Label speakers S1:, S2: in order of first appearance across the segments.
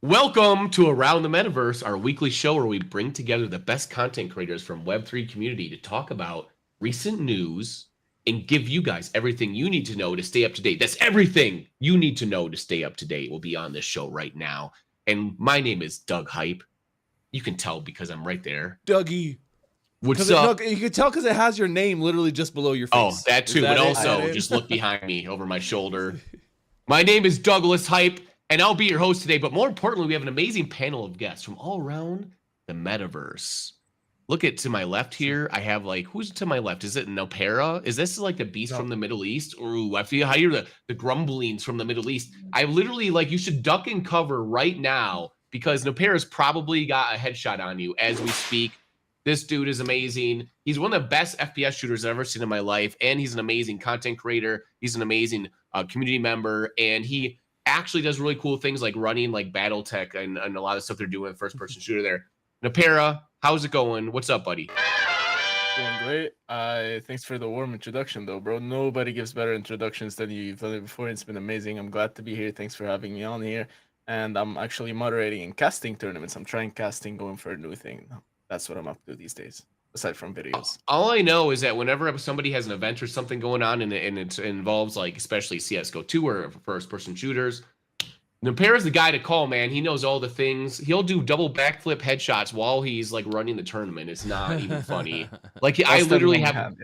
S1: Welcome to Around the Metaverse, our weekly show where we bring together the best content creators from Web3 community to talk about recent news and give you guys everything you need to know to stay up to date. That's everything you need to know to stay up to date will be on this show right now. And my name is Doug Hype. You can tell because I'm right there.
S2: Dougie.
S1: What's up?
S2: No, you can tell because it has your name literally just below your face.
S1: Oh, that too. But also just look behind me over my shoulder. My name is Douglas Hype. And I'll be your host today, but more importantly, we have an amazing panel of guests from all around the metaverse. Look at to my left here. I have who's to my left? Is it Noppera? Is this like the beast from the Middle East? Ooh, I feel I hear the grumblings from the Middle East. I literally you should duck and cover right now because Noppera's probably got a headshot on you as we speak. This dude is amazing. He's one of the best FPS shooters I've ever seen in my life, and he's an amazing content creator. He's an amazing community member, and he actually does really cool things like running BattleTech and a lot of stuff they're doing first-person shooter there. Noppera, how's it going? What's up, buddy?
S3: Doing great. Thanks for the warm introduction, though, bro. Nobody gives better introductions than you. You've done it before. It's been amazing. I'm glad to be here. Thanks for having me on here. And I'm actually moderating in casting tournaments. I'm trying casting, going for a new thing. That's what I'm up to these days, aside from videos.
S1: All I know is that whenever somebody has an event or something going on and it involves especially CSGO 2 or first-person shooters, Noppera's the guy to call, man. He knows all the things. He'll do double backflip headshots while he's running the tournament. It's not even funny. I literally have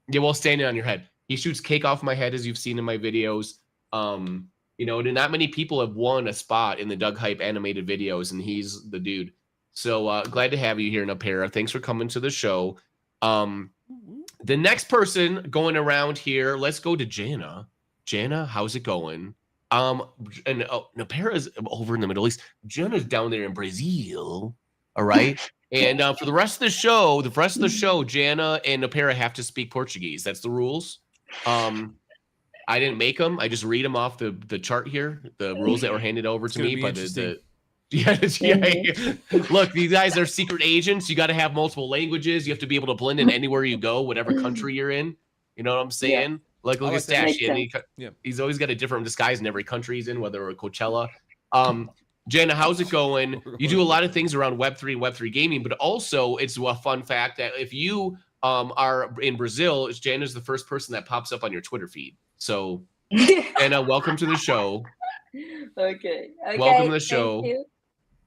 S1: while standing on your head. He shoots cake off my head, as you've seen in my videos. Not many people have won a spot in the Doug Hype animated videos, and he's the dude. So glad to have you here, Noppera. Thanks for coming to the show. The next person going around here, let's go to Jana. Jana, how's it going? Noppera is over in the Middle East. Jana's down there in Brazil. All right. And for the rest of the show, Jana and Noppera have to speak Portuguese. That's the rules. I didn't make them. I just read them off the chart here, the rules that were handed over to me by Yeah. Look, these guys are secret agents. You got to have multiple languages. You have to be able to blend in anywhere you go, whatever country you're in. You know what I'm saying? Yeah. Look at Stash. He's always got a different disguise in every country he's in, whether it's Coachella. Jana, how's it going? You do a lot of things around Web3 and Web3 gaming, but also it's a fun fact that if you are in Brazil, Jana's the first person that pops up on your Twitter feed. So, Jana, welcome to the show.
S4: Okay.
S1: Welcome to the show.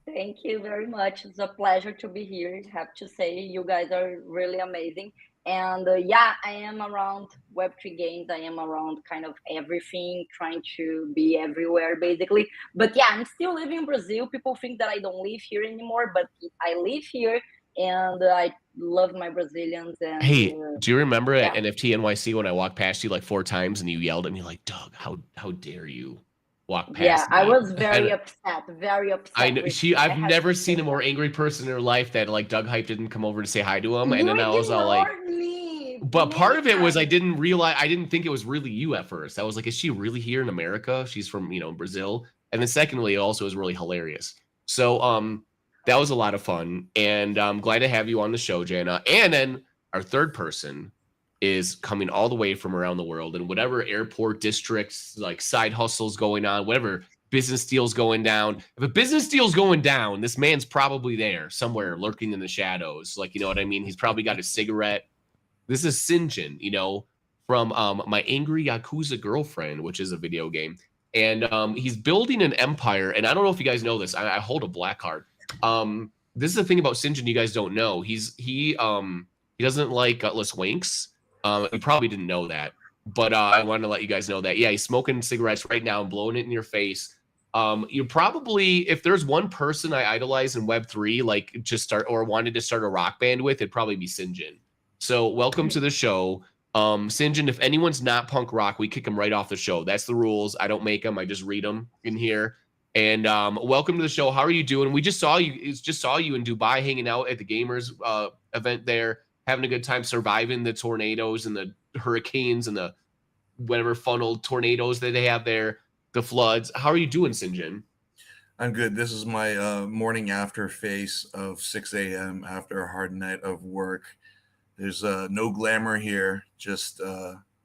S4: Thank you very much. It's a pleasure to be here. I have to say, you guys are really amazing. And I am around Web3 games. I am around kind of everything, trying to be everywhere, basically. But I'm still living in Brazil. People think that I don't live here anymore, but I live here, and I love my Brazilians. And
S1: hey, do you remember at NFT NYC when I walked past you 4 times and you yelled at me Doug, how dare you? Walk past me.
S4: I was very upset.
S1: I know I've never seen a more angry person in her life that Doug Hype didn't come over to say hi to him. And then I was all but part of it was I didn't think it was really you at first. I was like, is she really here in America? She's from, Brazil. And then secondly, it also was really hilarious. So that was a lot of fun. And I'm glad to have you on the show, Jana. And then our third person is coming all the way from around the world, and whatever airport districts, side hustles going on, whatever business deals going down. If a business deal's going down, this man's probably there somewhere lurking in the shadows. You know what I mean? He's probably got a cigarette. This is SINJIN, from My Angry Yakuza Girlfriend, which is a video game. And he's building an empire. And I don't know if you guys know this. I hold a black card. This is the thing about SINJIN you guys don't know. He doesn't like gutless winks. You probably didn't know that, but I wanted to let you guys know that. Yeah, he's smoking cigarettes right now and blowing it in your face. You probably, if there's one person I idolize in Web3, wanted to start a rock band with, it'd probably be SINJIN. So welcome to the show. SINJIN, if anyone's not punk rock, we kick them right off the show. That's the rules. I don't make them. I just read them in here. And welcome to the show. How are you doing? We just saw you in Dubai hanging out at the Gamers event there, having a good time surviving the tornadoes and the hurricanes and the whatever funnel tornadoes that they have there, the floods. How are you doing, SINJIN?
S5: I'm good. This is my morning after face of 6 a.m. after a hard night of work. There's no glamour here, just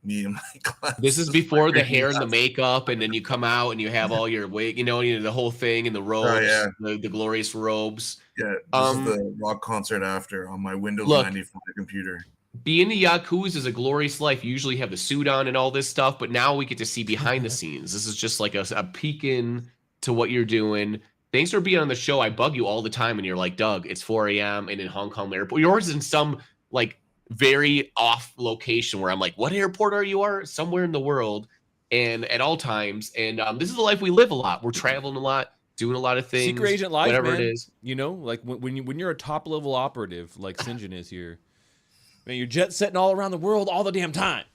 S5: me and my class.
S1: This is before the hair and the makeup, and then you come out and you have all your wig, you know, the whole thing and the robes, the glorious robes.
S5: Yeah, this is the rock concert after on my Windows 95 computer.
S1: Being the Yakuza is a glorious life. You usually have the suit on and all this stuff, but now we get to see behind the scenes. This is just like a peek in to what you're doing. Thanks for being on the show. I bug you all the time, and you're like, Doug, it's 4 a.m. and in Hong Kong airport. Yours is in some like very off location where I'm like, what airport are you? Somewhere in the world, and at all times. And this is the life we live a lot. We're traveling a lot, doing a lot of things.
S2: Secret agent life,
S1: whatever
S2: man.
S1: it is.
S2: You know, like when you're a top level operative like SINJIN is here, man, you're jet setting all around the world all the damn time.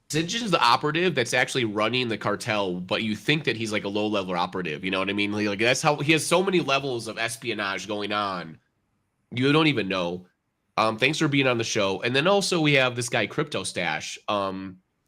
S1: SINJIN is the operative that's actually running the cartel, but you think that he's like a low-level operative. You know what I mean? Like that's how he has so many levels of espionage going on. You don't even know. Thanks for being on the show. And then also we have this guy, CryptoStache.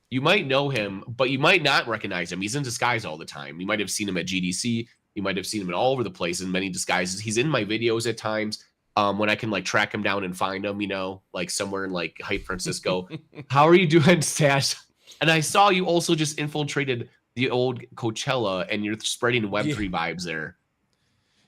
S1: You might know him, but you might not recognize him. He's in disguise all the time. You might have seen him at GDC. You might have seen him in all over the place in many disguises. He's in my videos at times. When I can like track him down and find him, you know, like somewhere in like Hype Francisco. How are you doing, Stash? And I saw you also just infiltrated the old Coachella and you're spreading Web3 vibes there.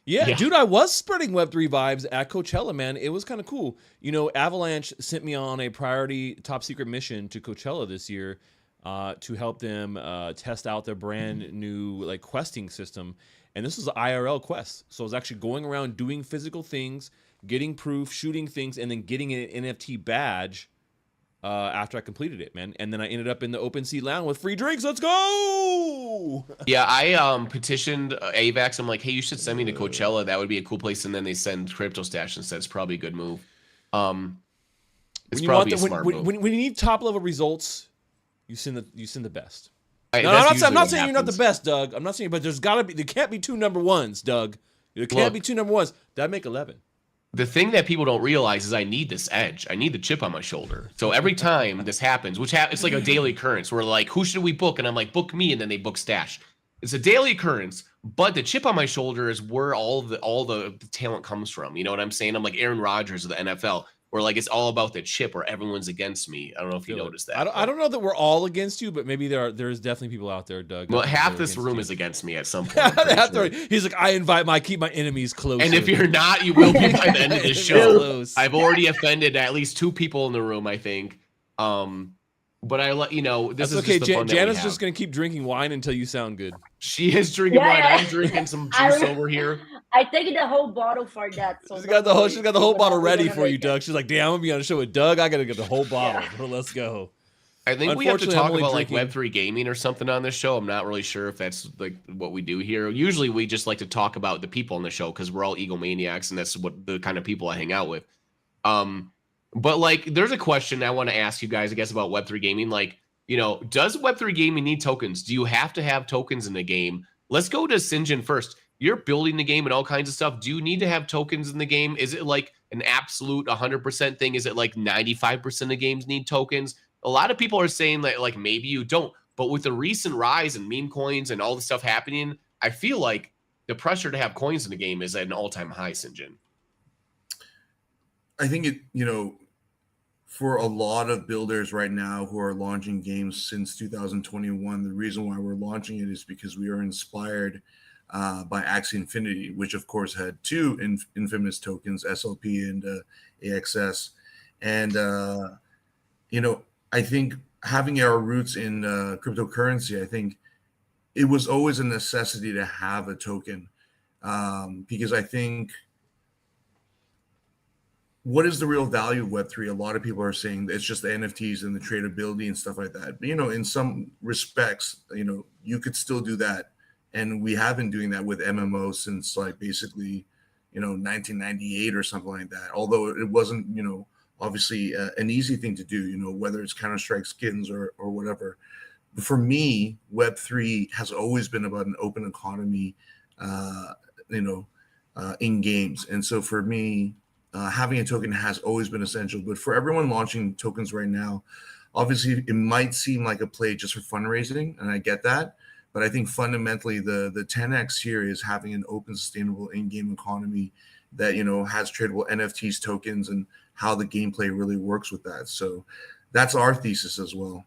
S2: Yeah, dude, I was spreading Web3 vibes at Coachella, man. It was kind of cool. You know, Avalanche sent me on a priority top secret mission to Coachella this year to help them test out their brand new like questing system. And this was an IRL quest. So I was actually going around doing physical things, getting proof, shooting things, and then getting an NFT badge after I completed it, man. And then I ended up in the OpenSea lounge with free drinks. Let's go!
S1: Yeah, I petitioned AVAX. I'm like, hey, you should send me to Coachella. That would be a cool place. And then they send CryptoStache and said it's probably a good move. It's probably a smart move.
S2: When you need top level results, you send the best.
S1: No,
S2: I'm not saying you're not the best, Doug. I'm not saying, but there can't be two number ones, Doug. There can't be two number ones. That'd make 11.
S1: The thing that people don't realize is I need this edge. I need the chip on my shoulder. So every time this happens, it's like a daily occurrence. We're like, who should we book? And I'm like, book me, and then they book Stash. It's a daily occurrence, but the chip on my shoulder is where all the talent comes from. You know what I'm saying? I'm like Aaron Rodgers of the NFL. Where like it's all about the chip, where everyone's against me. I don't know if you noticed that.
S2: I don't know that we're all against you, but maybe there's definitely people out there, Doug.
S1: Well, half this room is against me at some point. Sure.
S2: He's like, I keep my enemies close.
S1: And if you're not, you will be by the end of the show. I've already offended at least 2 people in the room, I think. But I let you know this is
S2: okay.
S1: Just the fun
S2: Jana's just gonna keep drinking wine until you sound good.
S1: She is drinking wine. I'm drinking some juice over here.
S4: I take the whole bottle for that. So
S2: she's got the whole bottle ready for you, Doug. She's like, damn, I'm gonna be on a show with Doug. I gotta get the whole bottle. Bro, let's go.
S1: I think we have to talk about like Web3 gaming or something on this show. I'm not really sure if that's like what we do here. Usually we just like to talk about the people on the show because we're all egomaniacs and that's what the kind of people I hang out with. But like there's a question I want to ask you guys, I guess, about Web3 gaming. Like, you know, does Web3 gaming need tokens? Do you have to have tokens in the game? Let's go to SINJIN first. You're building the game and all kinds of stuff. Do you need to have tokens in the game? Is it like an absolute 100% thing? Is it like 95% of games need tokens? A lot of people are saying that like maybe you don't. But with the recent rise in meme coins and all the stuff happening, I feel like the pressure to have coins in the game is at an all-time high, SINJIN.
S5: I think it, you know, for a lot of builders right now who are launching games since 2021, the reason why we're launching it is because we are inspired by Axie Infinity, which of course had 2 infamous tokens, SLP and AXS. And, you know, I think having our roots in cryptocurrency, I think it was always a necessity to have a token because I think what is the real value of Web3? A lot of people are saying it's just the NFTs and the tradability and stuff like that. But, you know, in some respects, you know, you could still do that. And we have been doing that with MMOs since like basically, you know, 1998 or something like that. Although it wasn't, you know, obviously an easy thing to do, you know, whether it's Counter-Strike skins or whatever. But for me, Web3 has always been about an open economy, you know, in games. And so for me, having a token has always been essential. But for everyone launching tokens right now, obviously it might seem like a play just for fundraising, and I get that. But I think fundamentally the 10x here is having an open, sustainable in-game economy that, you know, has tradable NFTs, tokens, and how the gameplay really works with that. So that's our thesis as well.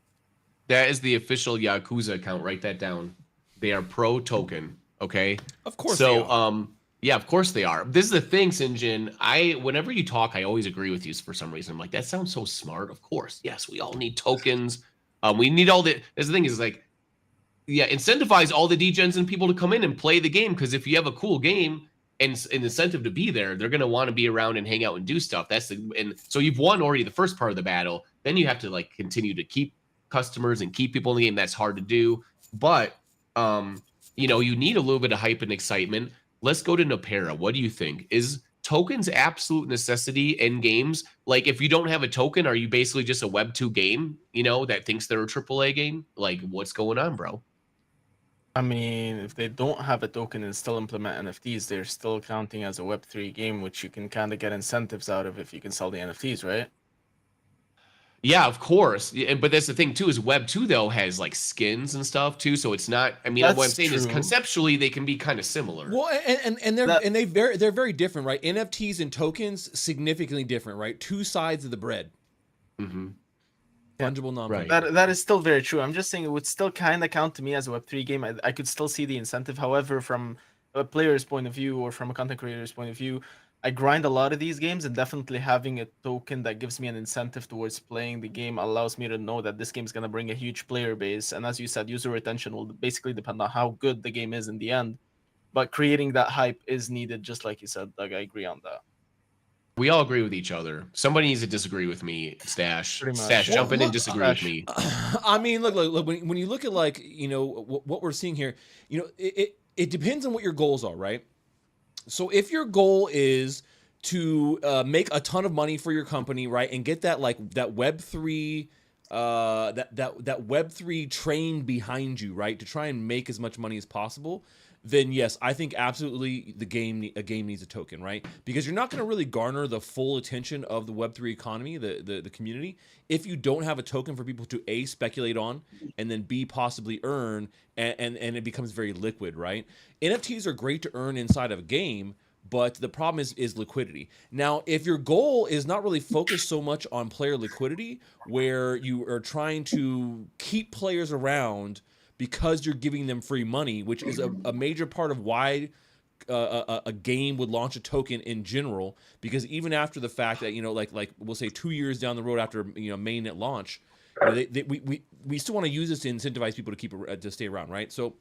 S1: That is the official Yakuza account. Write that down. They are pro token. Okay.
S2: Of course.
S1: So, yeah, of course they are. This is the thing, SINJIN. Whenever you talk, I always agree with you for some reason. I'm like, that sounds so smart. Of course. Yes, we all need tokens. We need all the. That's the thing is like, yeah, incentivize all the degens and people to come in and play the game. Because if you have a cool game and an incentive to be there, they're gonna want to be around and hang out and do stuff. And so you've won already the first part of the battle. Then you have to like continue to keep customers and keep people in the game. That's hard to do, but you know, you need a little bit of hype and excitement. Let's go to Noppera. What do you think? Is tokens absolute necessity in games? Like, if you don't have a token, are you basically just a Web 2 game, you know, that thinks they're a AAA game? Like, what's going on, bro?
S3: I mean, if they don't have a token and still implement NFTs, they're still counting as a Web3 game, which you can kind of get incentives out of if you can sell the NFTs, right?
S1: Yeah, of course. But that's the thing too, is Web 2 though has like skins and stuff too. So it's not, I mean, what I'm saying is conceptually they can be kind of similar.
S2: Well, they're very different, right? NFTs and tokens significantly different, right? Two sides of the bread.
S1: Mm-hmm.
S2: Fungible, non-fungible.
S3: Right. That is still very true. I'm just saying it would still kind of count to me as a Web3 game. I could still see the incentive. However, from a player's point of view or from a content creator's point of view, I grind a lot of these games, and definitely having a token that gives me an incentive towards playing the game allows me to know that this game is going to bring a huge player base. And as you said, user retention will basically depend on how good the game is in the end. But creating that hype is needed, just like you said, Doug. I agree on that.
S1: We all agree with each other. Somebody needs to disagree with me, Stache.
S3: Pretty much.
S1: Stache, jump in and disagree with me.
S2: I mean, look when you look at, like, you know, what we're seeing here, you know, it depends on what your goals are, right? So if your goal is to make a ton of money for your company, right, and get that, like, that Web3 that Web3 train behind you, right, to try and make as much money as possible, then yes, I think absolutely a game needs a token, right? Because you're not going to really garner the full attention of the Web3 economy, the community, if you don't have a token for people to A, speculate on, and then B, possibly earn, and it becomes very liquid, right? NFTs are great to earn inside of a game, but the problem is liquidity. Now, if your goal is not really focused so much on player liquidity, where you are trying to keep players around because you're giving them free money, which is a major part of why a game would launch a token in general, because even after the fact that, you know, like we'll say 2 years down the road after, you know, mainnet launch, you know, we still want to use this to incentivize people to stay around, right? So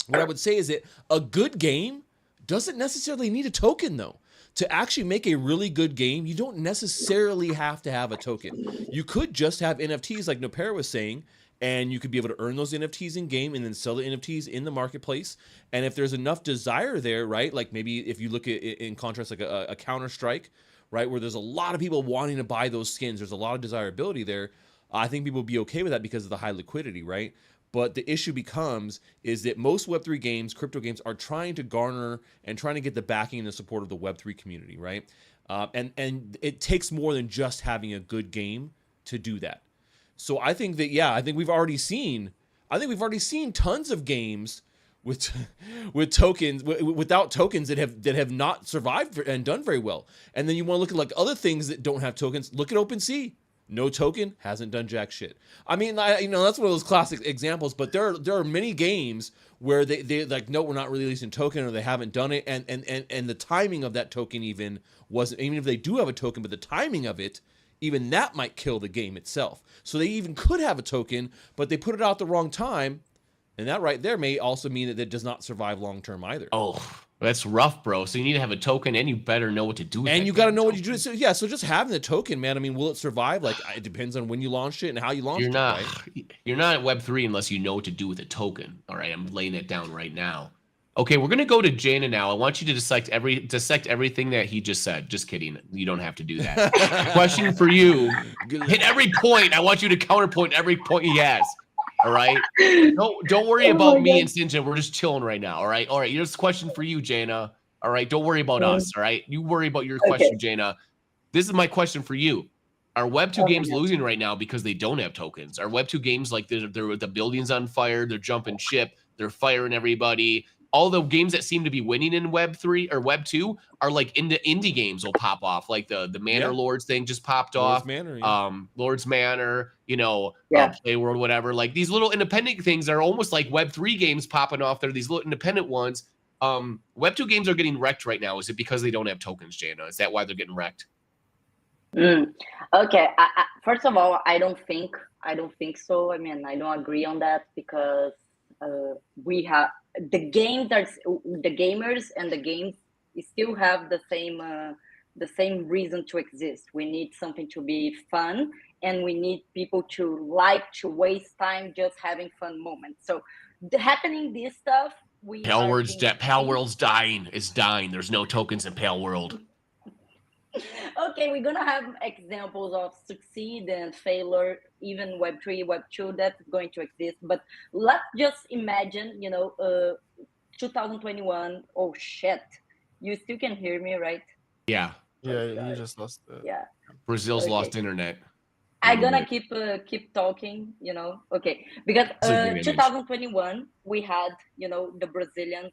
S2: what I would say is that a good game doesn't necessarily need a token, though. To actually make a really good game, you don't necessarily have to have a token. You could just have NFTs, like Noppera was saying, and you could be able to earn those NFTs in game and then sell the NFTs in the marketplace. And if there's enough desire there, right, like maybe if you look at it in contrast, like a Counter-Strike, right, where there's a lot of people wanting to buy those skins, there's a lot of desirability there, I think people will be okay with that because of the high liquidity, right? But the issue becomes is that most Web3 games, crypto games, are trying to garner and trying to get the backing and the support of the Web3 community, right? And it takes more than just having a good game to do that. So I think that, yeah, I think we've already seen tons of games with tokens without tokens that have not survived and done very well. And then you want to look at like other things that don't have tokens. Look at OpenSea. No token, hasn't done jack shit. I mean, you know, that's one of those classic examples, but there are many games where they like, no, we're not releasing token, or they haven't done it, and the timing of that token even wasn't, even if they do have a token, but the timing of it, even that might kill the game itself. So they even could have a token, but they put it out the wrong time, and that right there may also mean that it does not survive long term either.
S1: Oh, that's rough, bro. So you need to have a token, and you better know what to do with it.
S2: And you got to know what you do. So, yeah, so just having the token, man, I mean, will it survive? Like, it depends on when you launched it and how you launched it, right?
S1: You're not at Web3 unless you know what to do with a token. All right, I'm laying it down right now. Okay, we're going to go to Jaina now. I want you to dissect everything that he just said. Just kidding. You don't have to do that. Question for you. Hit every point. I want you to counterpoint every point he has. All right. Don't worry about me and SINJIN. We're just chilling right now. All right. All right. Here's a question for you, Jaina. All right. Don't worry about us. All right. You worry about your question, Jaina. This is my question for you. Are Web 2 games losing right now because they don't have tokens? Are Web 2 games like the building's on fire, they're jumping ship, they're firing everybody, all the games that seem to be winning in Web 3 or Web 2 are like indie games will pop off. Like the Manor Lords thing just popped off. Lord's Manor, you know, Playworld, whatever. Like these little independent things are almost like Web 3 games popping off. They're these little independent ones. Web 2 games are getting wrecked right now. Is it because they don't have tokens, Jana? Is that why they're getting wrecked?
S4: Okay. First of all, I don't think so. I mean, I don't agree on that because we have the gamers and the games still have the same reason to exist. We need something to be fun, and we need people to like to waste time just having fun moments. So happening this stuff,
S1: Palworld's dying. It's dying. There's no tokens in Palworld.
S4: Okay, we're gonna have examples of succeed and failure, even Web 3, Web 2, that's going to exist. But let's just imagine, 2021. Oh shit, you still can hear me, right?
S1: Yeah.
S3: Yeah, you just lost it.
S4: Yeah.
S1: Brazil's lost internet.
S4: I'm gonna keep talking, okay, because 2021 we had, the Brazilians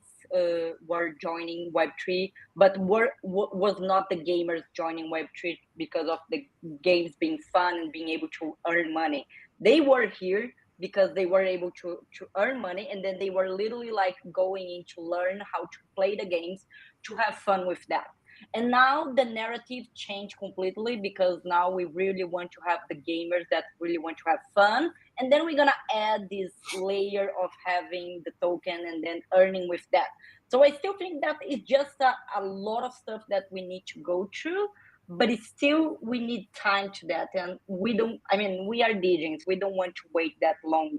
S4: were joining Web3, but was not the gamers joining Web3 because of the games being fun and being able to earn money. They were here because they were able to earn money, and then they were literally like going in to learn how to play the games, to have fun with that. And now the narrative changed completely because now we really want to have the gamers that really want to have fun. And then we're going to add this layer of having the token and then earning with that. So I still think that it's just a lot of stuff that we need to go through, but it's still, we need time to that. And we are DJs. We don't want to wait that long,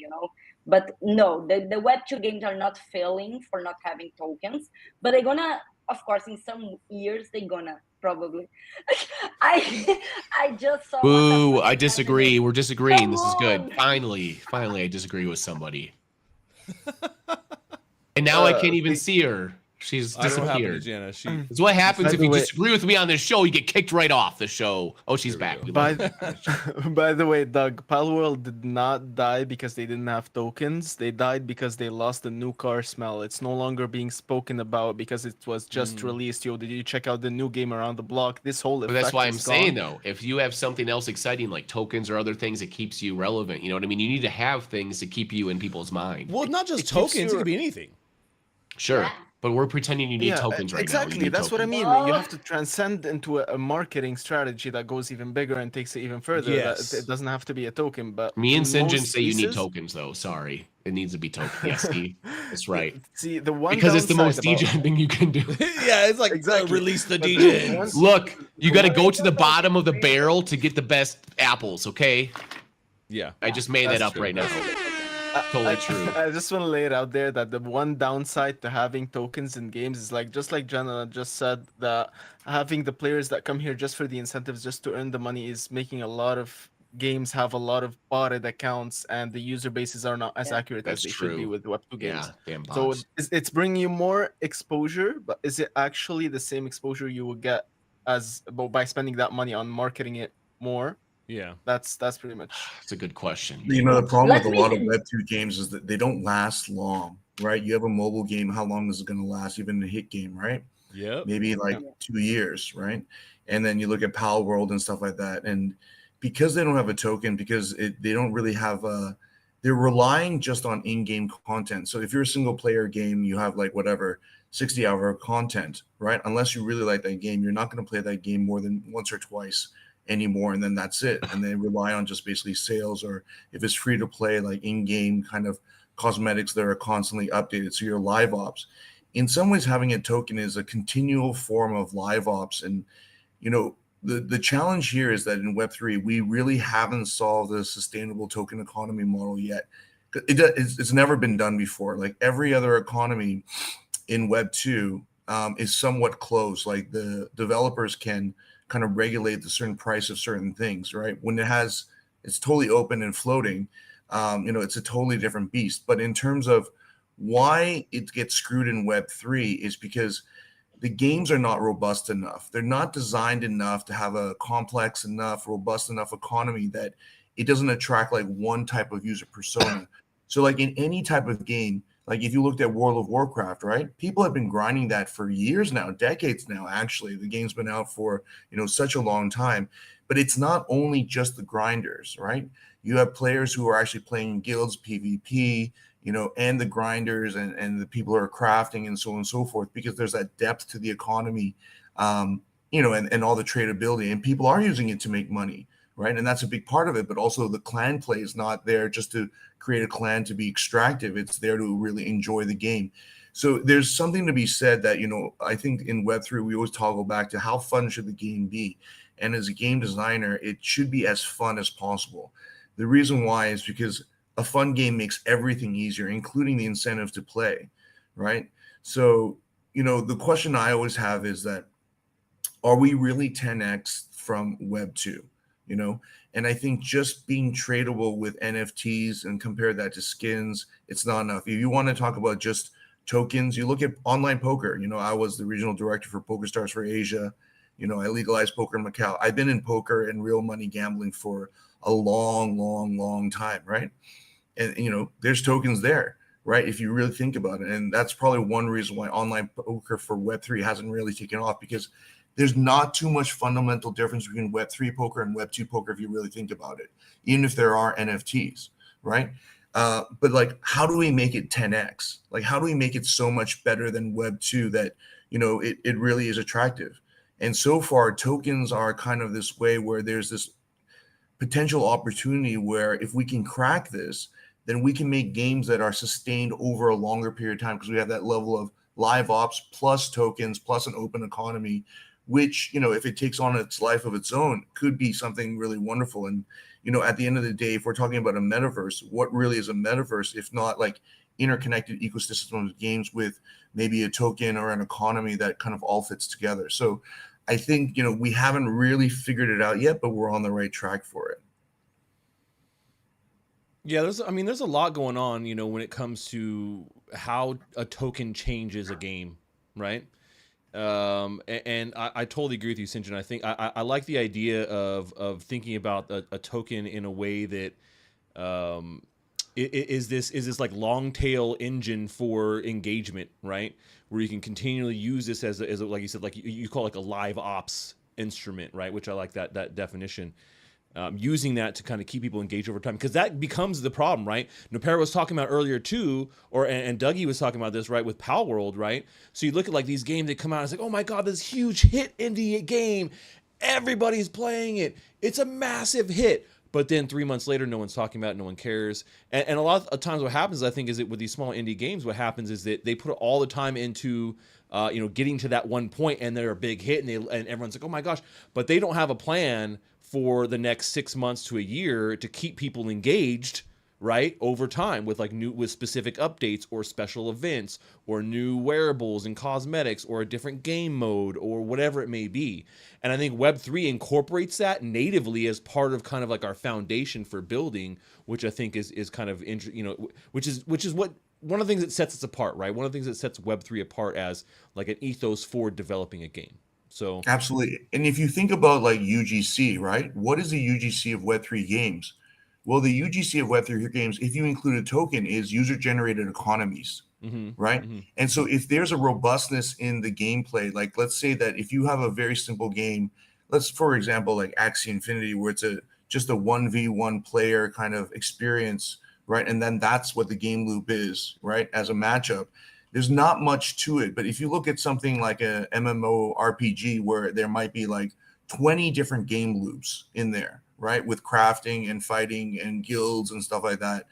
S4: But no, the Web2 games are not failing for not having tokens, but they're going to, of course, in some years, they're gonna probably. I just saw.
S1: Boo! I disagree. We're disagreeing. This is good. Finally, I disagree with somebody. And now I can't even see her. She's disappeared. It's what happens if you disagree with me on this show. You get kicked right off the show. Oh, she's back.
S3: By the way, Doug, Palworld did not die because they didn't have tokens. They died because they lost the new car smell. It's no longer being spoken about because it was just released. Yo, did you check out the new game around the block? This whole effect
S1: that's why I'm
S3: is
S1: saying
S3: gone.
S1: though, if you have something else exciting like tokens or other things that keeps you relevant, you know what I mean? You need to have things to keep you in people's mind.
S2: Well, not just tokens. It could be anything.
S1: Sure. Yeah. But we're pretending you need tokens right now.
S3: Exactly, that's what I mean. You have to transcend into a marketing strategy that goes even bigger and takes it even further.
S2: Yes.
S3: It doesn't have to be a token, but
S1: me and SINJIN say you need tokens, though. Sorry, it needs to be tokens. Yes, see, that's right.
S3: See, the one
S1: because it's the most DJ thing you can do.
S2: Yeah, it's like release the DJ.
S1: Look, you got to go to the bottom of the barrel to get the best apples. Okay.
S2: Yeah,
S1: I just made that up right now. Totally true.
S3: I just want to lay it out there that the one downside to having tokens in games is just like Jenna just said, that having the players that come here just for the incentives, just to earn the money, is making a lot of games have a lot of botted accounts, and the user bases are not as accurate as they should be with Web2 games. So it's bringing you more exposure, but is it actually the same exposure you will get by spending that money on marketing it more?
S2: Yeah,
S3: that's pretty much.
S1: It's a good question.
S5: The problem with a lot of Web2 games is that they don't last long, right? You have a mobile game, how long is it going to last? Even a hit game, right?
S2: Yeah,
S5: maybe like 2 years, right? And then you look at Palworld and stuff like that, and because they don't have a token, because they don't really have they're relying just on in-game content. So if you're a single player game, you have like whatever 60-hour content, right? Unless you really like that game, you're not going to play that game more than once or twice anymore, and then that's it. And they rely on just basically sales, or if it's free to play, like in-game kind of cosmetics that are constantly updated. So your live ops, in some ways, having a token is a continual form of live ops. And the challenge here is that in Web3 we really haven't solved the sustainable token economy model yet. It's never been done before. Like every other economy in Web2 is somewhat closed. Like the developers can kind of regulate the certain price of certain things, right? When it's totally open and floating, it's a totally different beast. But in terms of why it gets screwed in Web3 is because the games are not robust enough. They're not designed enough to have a complex enough, robust enough economy that it doesn't attract like one type of user persona. So like in any type of game, Like if you looked at World of Warcraft, right? People have been grinding that for years now, decades now, actually. The game's been out for, such a long time. But it's not only just the grinders, right? You have players who are actually playing guilds, PvP, and the grinders and the people who are crafting and so on and so forth, because there's that depth to the economy, and all the tradability. And people are using it to make money, right? And that's a big part of it. But also the clan play is not there just to create a clan to be extractive. It's there to really enjoy the game. So there's something to be said that, I think in Web3, we always toggle back to how fun should the game be? And as a game designer, it should be as fun as possible. The reason why is because a fun game makes everything easier, including the incentive to play, right? So, the question I always have is that, are we really 10x from Web 2? And I think just being tradable with NFTs and compare that to skins, it's not enough. If you want to talk about just tokens, you look at online poker. I was the regional director for PokerStars for Asia. I legalized poker in Macau. I've been in poker and real money gambling for a long, long, long time, right? And, there's tokens there, right? If you really think about it. And that's probably one reason why online poker for Web3 hasn't really taken off, because there's not too much fundamental difference between Web3 poker and Web2 poker if you really think about it, even if there are NFTs, right? But like, how do we make it 10x? Like, how do we make it so much better than Web2 that, it really is attractive? And so far, tokens are kind of this way where there's this potential opportunity where if we can crack this, then we can make games that are sustained over a longer period of time, because we have that level of live ops plus tokens plus an open economy, which, if it takes on its life of its own, could be something really wonderful. And, at the end of the day, if we're talking about a metaverse, what really is a metaverse if not like interconnected ecosystem of games with maybe a token or an economy that kind of all fits together? So I think, we haven't really figured it out yet, but we're on the right track for it.
S2: Yeah, there's a lot going on, when it comes to how a token changes a game, right? And I totally agree with you, SINJIN. I think I like the idea of thinking about a token in a way that is this like long tail engine for engagement, right? Where you can continually use this as a, like you said, like you call it like a live ops instrument, right? Which I like that definition. Using that to kind of keep people engaged over time, because that becomes the problem, right? Noppera was talking about earlier too, and Dougie was talking about this, right, with Pal World, right? So you look at like these games that come out, it's like, oh my god, this huge hit indie game, everybody's playing it, it's a massive hit. But then 3 months later, no one's talking about it, no one cares. And a lot of times what happens, I think, is that with these small indie games, what happens is that they put all the time into getting to that one point, and they're a big hit, and everyone's like, oh my gosh, but they don't have a plan for the next 6 months to a year to keep people engaged, right, over time with specific updates or special events or new wearables and cosmetics or a different game mode or whatever it may be. And I think Web3 incorporates that natively as part of kind of like our foundation for building, which I think is kind of which is what one of the things that sets us apart, right? One of the things that sets Web3 apart as like an ethos for developing a game. So
S5: absolutely. And if you think about like UGC, right? What is the UGC of Web3 games? Well, the UGC of Web3 games, if you include a token, is user-generated economies, right? Mm-hmm. And so if there's a robustness in the gameplay, like let's say that if you have a very simple game, for example, like Axie Infinity, where it's just a 1v1 player kind of experience, right? And then that's what the game loop is, right? As a matchup. There's not much to it. But if you look at something like a MMO RPG where there might be like 20 different game loops in there, right? With crafting and fighting and guilds and stuff like that,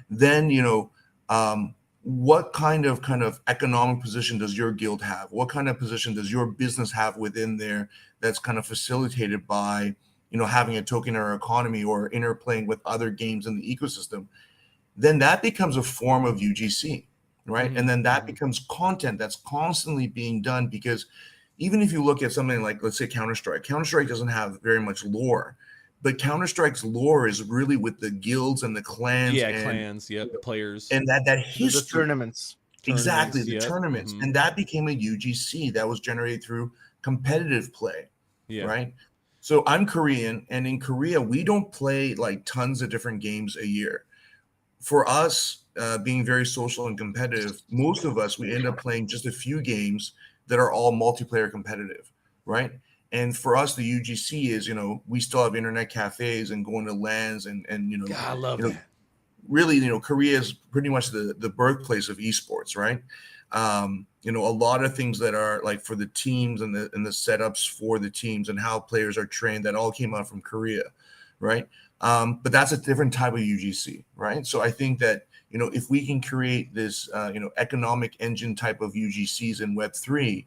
S5: then, what kind of economic position does your guild have? What kind of position does your business have within there that's kind of facilitated by, having a token or economy or interplaying with other games in the ecosystem? Then that becomes a form of UGC. Right. And then that becomes content that's constantly being done, because even if you look at something like, let's say, Counter-Strike doesn't have very much lore, but Counter-Strike's lore is really with the guilds and the clans.
S2: Yeah, clans, players.
S5: And that history.
S3: The tournaments.
S5: Exactly, the tournaments. And that became a UGC that was generated through competitive play. Yeah. Right. So I'm Korean, and in Korea, we don't play like tons of different games a year. for us, being very social and competitive, most of us, we end up playing just a few games that are all multiplayer competitive, right? And for us, the UGC is, we still have internet cafes and going to LANs and
S2: God, I love that.
S5: Really, Korea is pretty much the birthplace of esports, right? A lot of things that are like for the teams and the setups for the teams and how players are trained, that all came out from Korea, right? But that's a different type of UGC, right? So I think that, if we can create this, economic engine type of UGCs in Web3,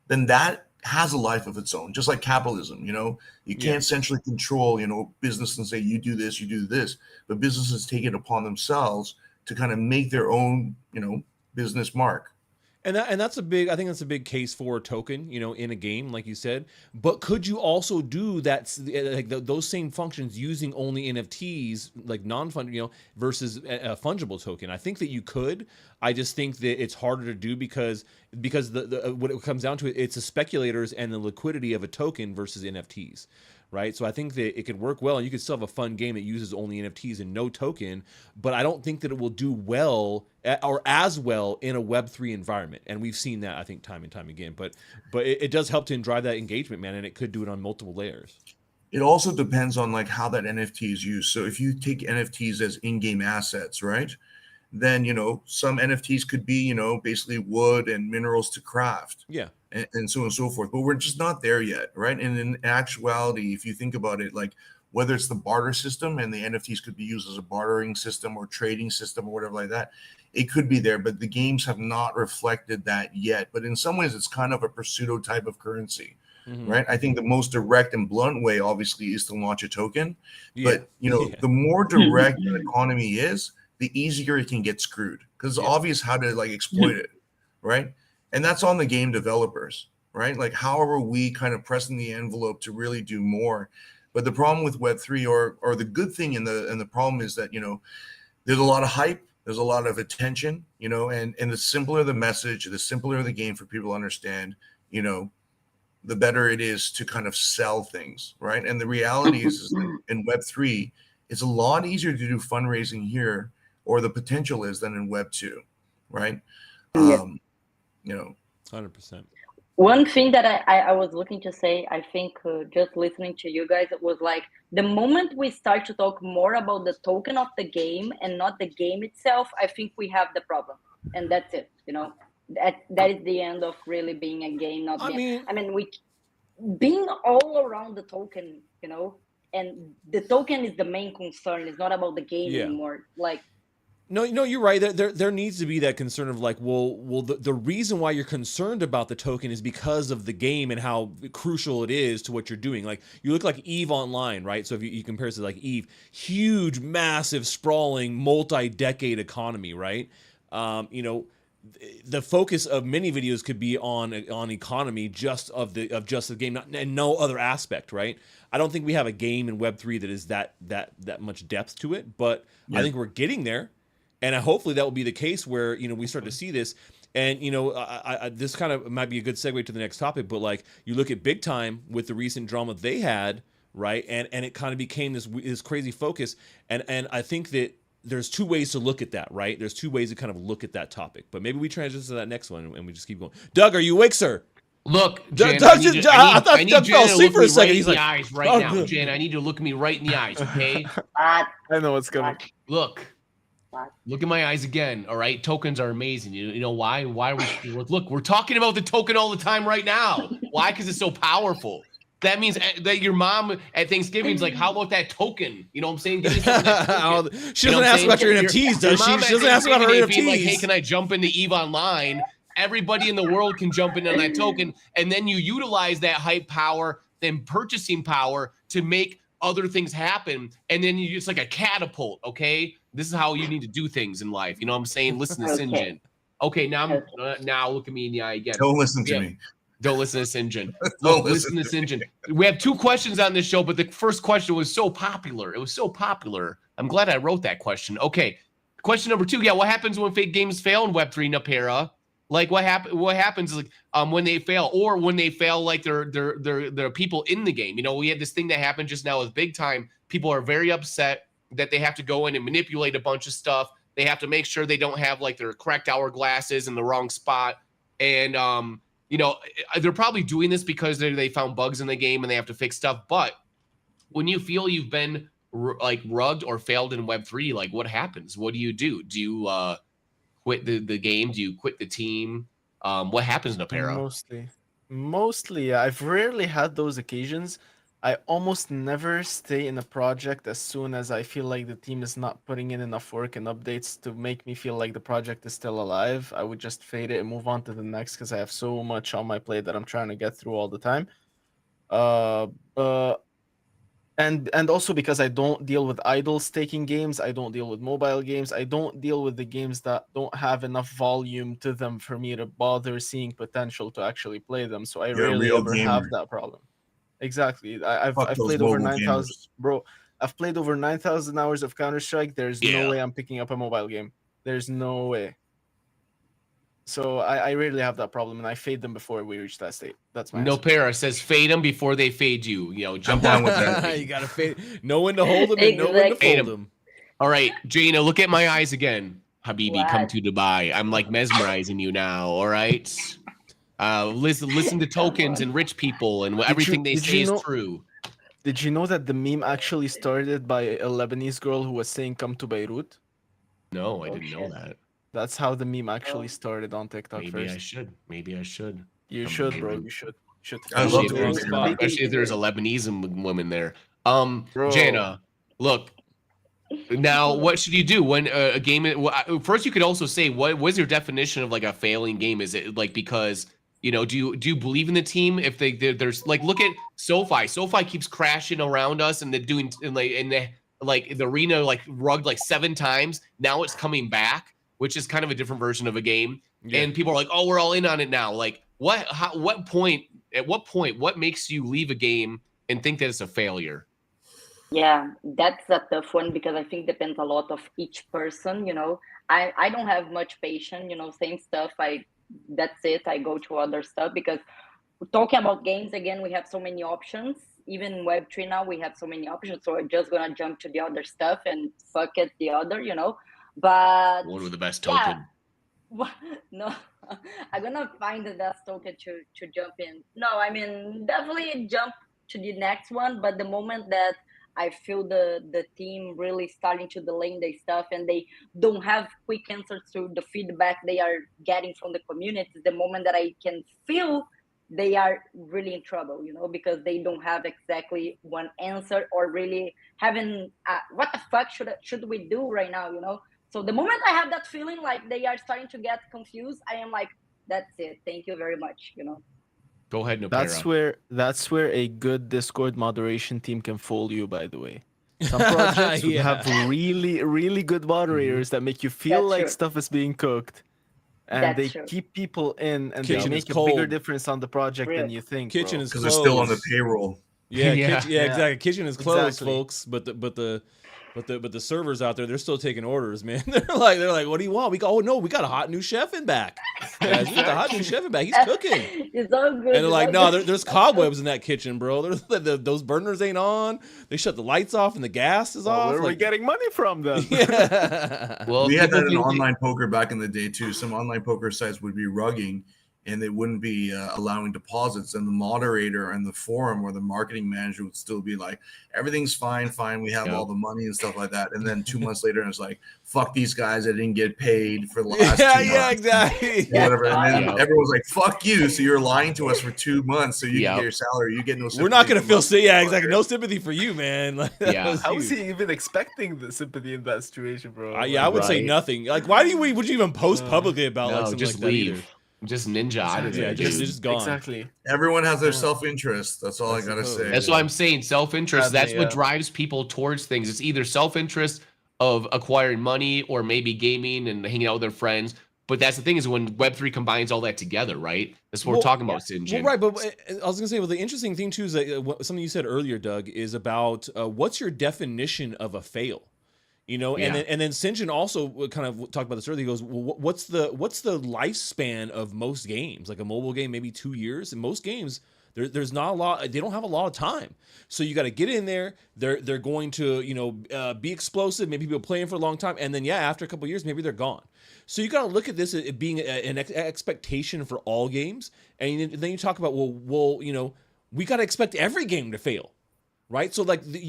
S5: then that has a life of its own, just like capitalism. You can't centrally control, business and say, you do this, but businesses take it upon themselves to kind of make their own, business mark.
S2: And that's a big, I think that's a big case for a token, in a game, like you said. But could you also do that, like those same functions using only NFTs, like non-fungible, versus a fungible token? I think that you could. I just think that it's harder to do because the what it comes down to, it's the speculators and the liquidity of a token versus NFTs. Right. So I think that it could work well, and you could still have a fun game that uses only NFTs and no token, but I don't think that it will do well or as well in a Web3 environment. And we've seen that, I think, time and time again. But it does help to drive that engagement, man, and it could do it on multiple layers.
S5: It also depends on like how that NFT is used. So if you take NFTs as in-game assets, right, then, some NFTs could be, basically wood and minerals to craft.
S2: Yeah.
S5: And so on and so forth. But we're just not there yet, right? And in actuality, if you think about it, like whether it's the barter system and the NFTs could be used as a bartering system or trading system or whatever like that, it could be there, but the games have not reflected that yet. But in some ways, it's kind of a pseudo type of currency, right? I think the most direct and blunt way, obviously, is to launch a token. But, the more direct an economy is, the easier it can get screwed, because it's obvious how to like exploit it, right? And that's on the game developers, right? Like, how are we kind of pressing the envelope to really do more? But the problem with Web3, or the good thing and the problem is that, there's a lot of hype, there's a lot of attention, and the simpler the message, the simpler the game for people to understand, the better it is to kind of sell things, right? And the reality is that in Web3, it's a lot easier to do fundraising here, or the potential is, than in Web2, right?
S2: 100%.
S4: One thing that I was looking to say, I think just listening to you guys, it was like the moment we start to talk more about the token of the game and not the game itself, I think we have the problem, and that's it. That is the end of really being a game. Not being, I mean, we being all around the token, and the token is the main concern. It's not about the game anymore. Like.
S2: No, you're right. There needs to be that concern of like, well, the reason why you're concerned about the token is because of the game and how crucial it is to what you're doing. Like, you look like EVE Online, right? So if you compare it to like EVE, huge, massive, sprawling, multi-decade economy, right? The focus of many videos could be on economy just of the game, and no other aspect, right? I don't think we have a game in Web3 that is that much depth to it, but I think we're getting there. And hopefully that will be the case where, we start to see this. And, this kind of might be a good segue to the next topic, but like you look at Big Time with the recent drama they had, right? And it kind of became this crazy focus. And I think that there's two ways to look at that, right? There's two ways to kind of look at that topic, but maybe we transition to that next one and we just keep going. Doug, are you awake, sir?
S1: Look,
S2: Jan,
S1: I
S2: thought Doug fell asleep for a second. He's like,
S1: the eyes right now, Jan. I need you to look me right in the eyes, okay?
S3: I know what's coming.
S1: Look in my eyes again, all right? Tokens are amazing. You know why? Why are we look, we're talking about the token all the time right now. Why? Because it's so powerful. That means that your mom at Thanksgiving is like, how about that token? You know what I'm saying? Give me some of that token.
S2: She doesn't ask about your NFTs, does she? She doesn't ask about her NFTs.
S1: Like, hey, can I jump into EVE Online? Everybody in the world can jump in on that token, and then you utilize that hype power, then purchasing power to make other things happen, and then it's like a catapult, okay? This is how you need to do things in life. You know what I'm saying? Listen to SINJIN. Okay, now look at me in the eye again.
S5: Don't listen to me.
S1: Don't listen to SINJIN. Don't listen to SINJIN. We have two questions on this show, but the first question was so popular. It was so popular. I'm glad I wrote that question. Okay, question number 2. Yeah, what happens when fake games fail in Web3, Noppera? Like what happens is like when they fail, or when they fail, like they're people in the game. We had this thing that happened just now with Big Time. People are very upset that they have to go in and manipulate a bunch of stuff. They have to make sure they don't have like their correct hourglasses in the wrong spot. And, you know, they're probably doing this because they found bugs in the game and they have to fix stuff. But when you feel you've been like rugged or failed in Web3, like what happens? What do you do? Do you quit the game? Do you quit the team? What happens, Noppera?
S3: Mostly, I've rarely had those occasions. I almost never stay in a project as soon as I feel like the team is not putting in enough work and updates to make me feel like the project is still alive. I would just fade it and move on to the next because I have so much on my plate that I'm trying to get through all the time. And also because I don't deal with idle staking games, I don't deal with mobile games, I don't deal with the games that don't have enough volume to them for me to bother seeing potential to actually play them. So I rarely ever have that problem. Exactly. I've played over 9,000, bro. I've played over 9,000 hours of Counter-Strike. There's no way I'm picking up a mobile game. There's no way. So I rarely have that problem, and I fade them before we reach that state. That's my
S1: Noppera says fade them before they fade you. You know, jump on with that.
S2: You gotta fade. Know when to hold them and know when to fold them.
S1: All right, Jaina, look at my eyes again. Habibi, come to Dubai. I'm like mesmerizing you now. All right. Listen to tokens and rich people and everything they say is true.
S3: Did you know that the meme actually started by a Lebanese girl who was saying "Come to Beirut"?
S1: No, I didn't know that.
S3: That's how the meme actually started on TikTok.
S1: Maybe I should. Maybe I should.
S3: You should, bro. You should.
S1: I love it, especially if there's a Lebanese woman there. Jaina, look. Now, what should you do when a game? First, you could also say, what was your definition of like a failing game? Is it like because do you believe in the team? If there's like, look at SoFi. SoFi keeps crashing around us, and they're doing the arena like rugged like 7 times. Now it's coming back, which is kind of a different version of a game. Yeah. And people are like, oh, we're all in on it now. Like, at what point, what makes you leave a game and think that it's a failure?
S4: Yeah, that's a tough one because I think depends a lot of each person. I don't have much patience. Same stuff. That's it. I go to other stuff because talking about games again, we have so many options. Even Web3 now, we have so many options. So we're just gonna jump to the other stuff and fuck it the other. But
S1: what with the best token?
S4: No, I'm gonna find the best token to jump in. No, I mean definitely jump to the next one. But the moment that I feel the team really starting to delay their stuff and they don't have quick answers to the feedback they are getting from the community, the moment that I can feel they are really in trouble, because they don't have exactly one answer or really having what the fuck should we do right now, So the moment I have that feeling like they are starting to get confused, I am like, that's it. Thank you very much,
S1: Go ahead, Noppera.
S3: That's where a good Discord moderation team can fool you, by the way. Some projects would have really, really good moderators that make you feel like stuff is being cooked. And they keep people in and they make a bigger difference on the project than you think.
S2: Kitchen is closed.
S5: Because they're still on the payroll.
S2: Yeah, exactly. Kitchen is closed, folks. But the servers out there, they're still taking orders, man. They're like, what do you want? We got a hot new chef in back. Guys, we got a hot new chef in back. He's cooking.
S4: It's so good.
S2: And they're like, no, there's cobwebs in that kitchen, bro. Those burners ain't on. They shut the lights off and the gas is off.
S3: Where are we getting money from then?
S2: Yeah.
S5: Well, we had that in online poker back in the day too. Some online poker sites would be rugging and they wouldn't be allowing deposits, and the moderator and the forum or the marketing manager would still be like, everything's fine, we have all the money and stuff like that. And then 2 months later, it's like, fuck these guys, I didn't get paid for the last 2 months.
S2: Yeah, exactly.
S5: Whatever. And then everyone's like, fuck you, so you're lying to us for 2 months so you can get your salary, you get no sympathy.
S2: We're not gonna feel exactly, no sympathy for you, man.
S3: How is he even expecting the sympathy in that situation, bro?
S2: I would say nothing. Like, why would you even post publicly about something
S1: just
S2: like
S1: leave.
S2: That either?
S1: Just ninja out of there.
S2: Just gone.
S3: Exactly.
S5: Everyone has their self-interest. That's all I gotta say.
S1: That's what I'm saying. Self-interest. That's what drives people towards things. It's either self-interest of acquiring money or maybe gaming and hanging out with their friends. But that's the thing is when Web3 combines all that together, right? That's what we're talking about, SINJIN.
S2: Well, right, but I was gonna say, the interesting thing too is that something you said earlier, Doug, is about what's your definition of a fail? And then SINJIN also kind of talked about this earlier. He goes, well, what's the lifespan of most games? Like a mobile game, maybe 2 years. And most games, There's not a lot. They don't have a lot of time. So you got to get in there. They're going to be explosive. Maybe people playing for a long time, and then after a couple of years, maybe they're gone. So you got to look at this as it being an expectation for all games, and then you talk about we got to expect every game to fail, right? So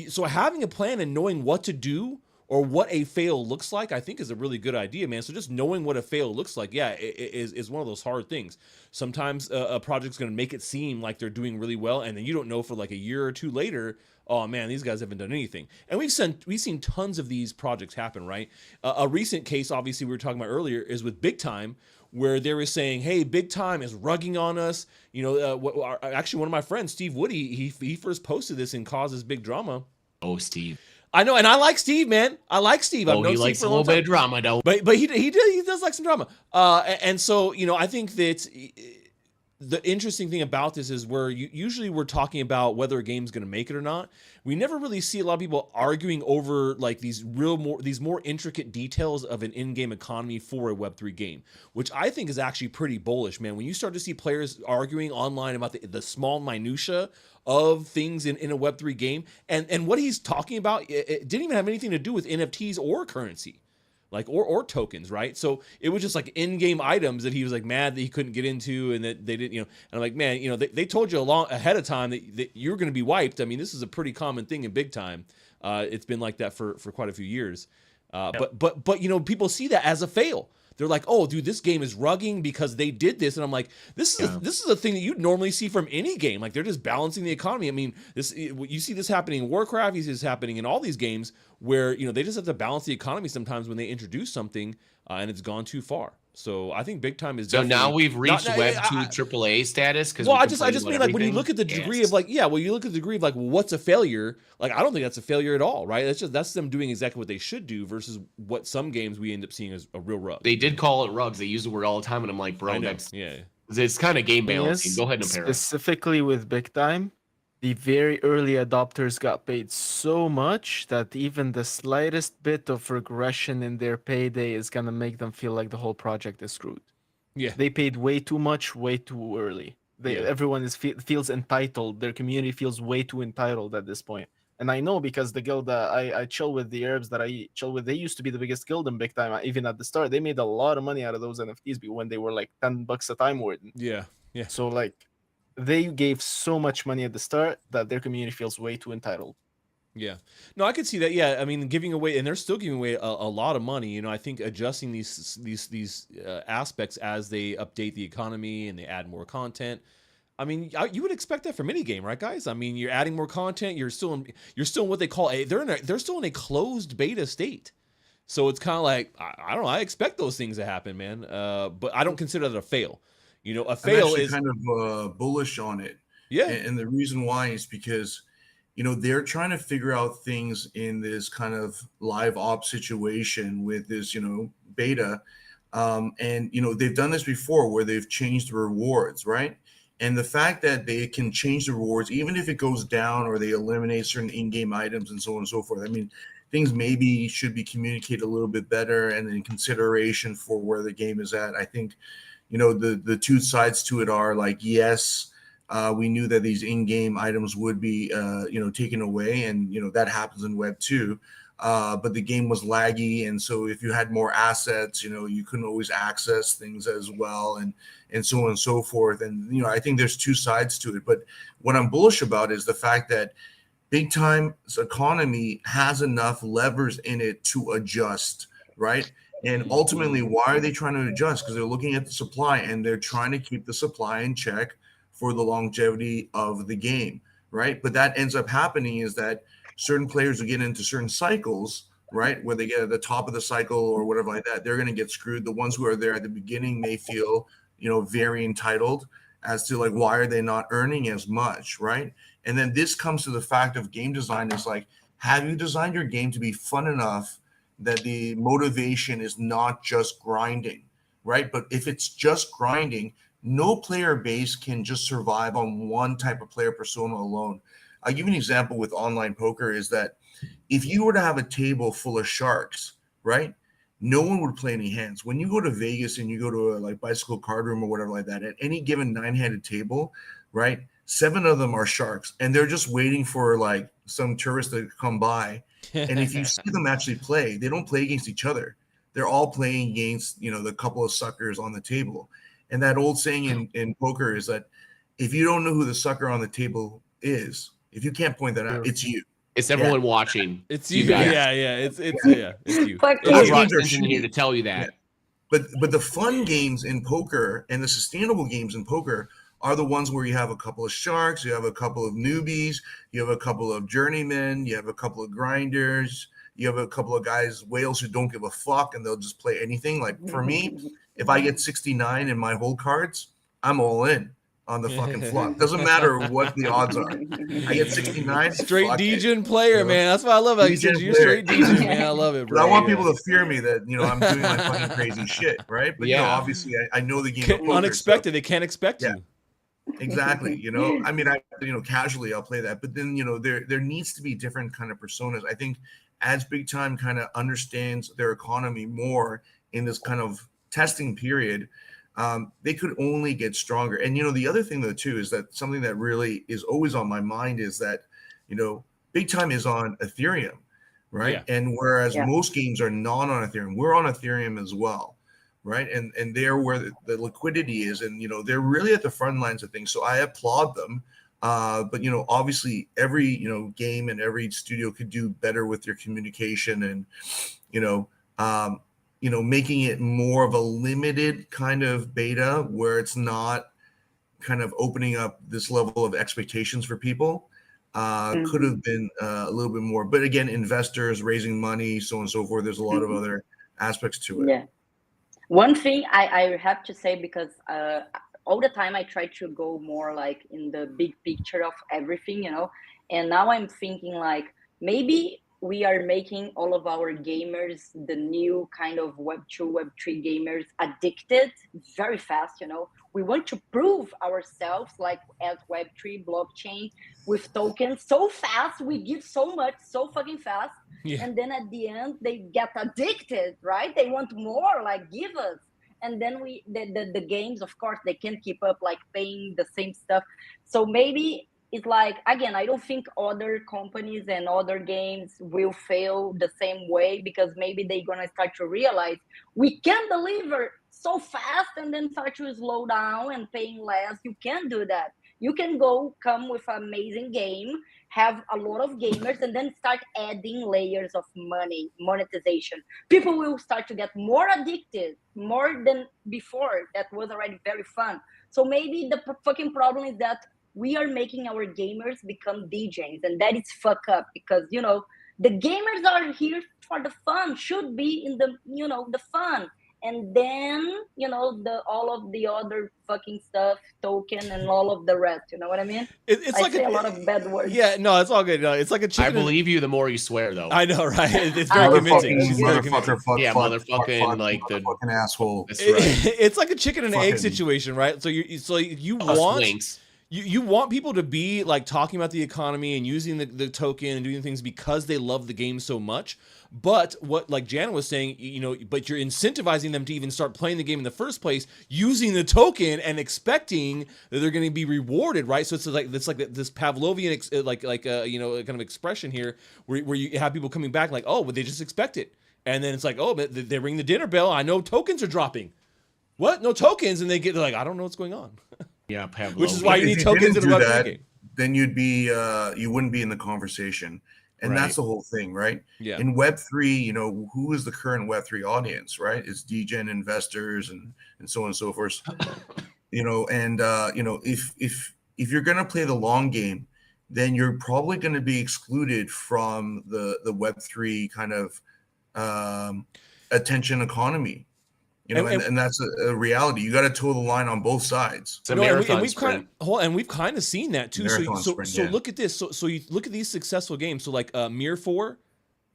S2: so having a plan and knowing what to do or what a fail looks like, I think is a really good idea, man. So just knowing what a fail looks like, is one of those hard things. Sometimes a project's going to make it seem like they're doing really well, and then you don't know for like a year or two later, oh man, these guys haven't done anything. And we've seen tons of these projects happen, right? A recent case, obviously, we were talking about earlier, is with Big Time, where they were saying, hey, Big Time is rugging on us. Actually, one of my friends, Steve Woody, he first posted this and causes big drama.
S1: Oh, Steve.
S2: I know, and I like Steve, man. I like Steve.
S1: Oh, he likes a little bit of drama, though.
S2: But he does like some drama. And so, I think that the interesting thing about this is usually we're talking about whether a game's going to make it or not. We never really see a lot of people arguing over like these more intricate details of an in-game economy for a Web3 game, which I think is actually pretty bullish, man. When you start to see players arguing online about the small minutia of things in a Web3 game, and what he's talking about, it didn't even have anything to do with NFTs or currency. Like or tokens, right? So it was just like in-game items that he was like mad that he couldn't get into, and that they didn't, and I'm like, man, they told you ahead of time that you're going to be wiped. I mean, this is a pretty common thing in Big Time. It's been like that for quite a few years. But people see that as a fail. They're like, oh, dude, this game is rugging because they did this, and I'm like, this is a thing that you'd normally see from any game. Like they're just balancing the economy. I mean, you see this happening in Warcraft. You see this happening in all these games where they just have to balance the economy sometimes when they introduce something and it's gone too far. So I think Big Time is. So
S1: now we've reached Web 2 AAA status.
S2: Well, I just mean like when you look at the degree of like, when you look at the degree of like, well, what's a failure? Like, I don't think that's a failure at all, right? That's them doing exactly what they should do versus what some games we end up seeing as a real rug.
S1: They did call it rugs. They use the word all the time, and I'm like, bro, it's kind of game balancing. Go ahead, Noppera.
S3: Specifically with Big Time, the very early adopters got paid so much that even the slightest bit of regression in their payday is going to make them feel like the whole project is screwed.
S2: Yeah.
S3: They paid way too much, way too early. Everyone feels entitled. Their community feels way too entitled at this point. And I know because the guild I chill with, the Arabs that I chill with, they used to be the biggest guild in Big Time. Even at the start, they made a lot of money out of those NFTs when they were like $10 a time worth.
S2: Yeah.
S3: So like, they gave so much money at the start that their community feels way too entitled.
S2: Yeah. No, I could see that. Yeah. I mean, giving away, and they're still giving away a lot of money. I think adjusting these aspects as they update the economy and they add more content. I mean, you would expect that from any game, right, guys? I mean, you're adding more content. You're still in what they call they're still in a closed beta state. So it's kind of like, I don't know. I expect those things to happen, man. But I don't consider that a fail. A fail is
S5: kind of bullish on it.
S2: Yeah.
S5: And the reason why is because, they're trying to figure out things in this kind of live op situation with this, beta. And, they've done this before where they've changed the rewards, right? And the fact that they can change the rewards, even if it goes down or they eliminate certain in-game items and so on and so forth. I mean, things maybe should be communicated a little bit better and in consideration for where the game is at. I think, the two sides to it are like, yes, we knew that these in-game items would be, taken away. And, that happens in Web 2. But the game was laggy. And so if you had more assets, you couldn't always access things as well and so on and so forth. And, I think there's two sides to it. But what I'm bullish about is the fact that Big Time's economy has enough levers in it to adjust, right? And ultimately, why are they trying to adjust? Because they're looking at the supply and they're trying to keep the supply in check for the longevity of the game, right? But that ends up happening is that certain players will get into certain cycles, right? Where they get at the top of the cycle or whatever like that, they're going to get screwed. The ones who are there at the beginning may feel, very entitled as to like, why are they not earning as much, right? And then this comes to the fact of game design is like, have you designed your game to be fun enough that the motivation is not just grinding, right? But if it's just grinding, no player base can just survive on one type of player persona alone. I'll give you an example with online poker is that if you were to have a table full of sharks, right? No one would play any hands. When you go to Vegas and you go to a like bicycle card room or whatever like that, at any given 9-handed table, right? 7 of them are sharks, and they're just waiting for like some tourist to come by. And if you see them actually play, they don't play against each other. They're all playing against, you know, the couple of suckers on the table. And that old saying in poker is that if you don't know who the sucker on the table is, if you can't point that out, it's you.
S1: It's everyone watching.
S2: It's you.
S1: guys.
S2: It's you.
S1: I brought SINJIN here to tell you that.
S5: But the fun games in poker and the sustainable games in poker are the ones where you have a couple of sharks, you have a couple of newbies, you have a couple of journeymen, you have a couple of grinders, you have a couple of guys, whales who don't give a fuck and they'll just play anything. Like for me, if I get 69 in my hold cards, I'm all in on the fucking flop. Doesn't matter what the odds are. I get 69.
S2: Straight DJing player, man. That's what I love about you. You're straight DJing, man. I love it, bro.
S5: But I want people to fear me that, you know, I'm doing my fucking crazy shit, right? But you know, obviously I know the game of poker,
S2: unexpected. So. They can't expect you.
S5: Exactly. You know, I mean, casually I'll play that, but then, you know, there needs to be different kind of personas. I think as Big Time kind of understands their economy more in this kind of testing period, they could only get stronger. And, you know, the other thing though, too, is that something that really is always on my mind is that, you know, Big Time is on Ethereum, right? Yeah. And whereas most games are not on Ethereum, we're on Ethereum as well. Right. And they're where the liquidity is. And, you know, they're really at the front lines of things. So I applaud them. But, you know, obviously every, you know, game and every studio could do better with their communication and, you know, making it more of a limited kind of beta where it's not kind of opening up this level of expectations for people. Could have been a little bit more. But again, investors raising money, so on and so forth. There's a lot of other aspects to it.
S4: Yeah. One thing I have to say, because all the time I try to go more like in the big picture of everything, you know, and now I'm thinking like maybe we are making all of our gamers, the new kind of Web2, Web3 gamers, addicted very fast, you know. We want to prove ourselves like as Web3 blockchain with tokens so fast, we give so much, so fucking fast. Yeah. And then at the end, they get addicted, right? They want more, like give us. And then the games, of course, they can't keep up like paying the same stuff. So maybe it's like, again, I don't think other companies and other games will fail the same way, because maybe they're going to start to realize we can deliver so fast and then start to slow down and paying less. You can't do that. You can come with an amazing game, have a lot of gamers, and then start adding layers of monetization. People will start to get more addicted, more than before. That was already very fun. So maybe the fucking problem is that we are making our gamers become DJs, and that is fuck up, because, you know, the gamers are here for the fun, should be in the, you know, the fun. And then, you know, all of the other fucking stuff, token and all of the rest. You know what I mean?
S2: It's like
S4: a lot of bad words.
S2: Yeah, no, it's all good. No, it's like a chicken.
S1: I believe you the more you swear, though.
S2: I know, right? It's very convincing.
S1: Motherfucking, like the
S5: fucking asshole.
S1: That's right.
S2: It's like a chicken and egg situation, right? So you want.
S1: Swings.
S2: You want people to be like talking about the economy and using the token and doing things because they love the game so much. But what, like Jan was saying, you know, but you're incentivizing them to even start playing the game in the first place using the token and expecting that they're going to be rewarded, right? So it's like this Pavlovian you know, kind of expression here where you have people coming back like, oh, but they just expect it, and then it's like, oh, but they ring the dinner bell. I know tokens are dropping. What? No tokens, and they're like, I don't know what's going on.
S1: Yeah, Pavlov.
S2: Which is why you need tokens in a Web3 game.
S5: Then you wouldn't be in the conversation. And that's the whole thing, right?
S2: Yeah.
S5: In Web3, you know, who is the current Web3 audience, right? It's degen investors and so on and so forth. You know, and you know, if you're gonna play the long game, then you're probably gonna be excluded from the Web3 kind of attention economy. You know, and that's a reality. You got to toe the line on both sides.
S1: It's a marathon sprint.
S2: We've kind of seen that too. So look at this. So you look at these successful games. So like Mir 4,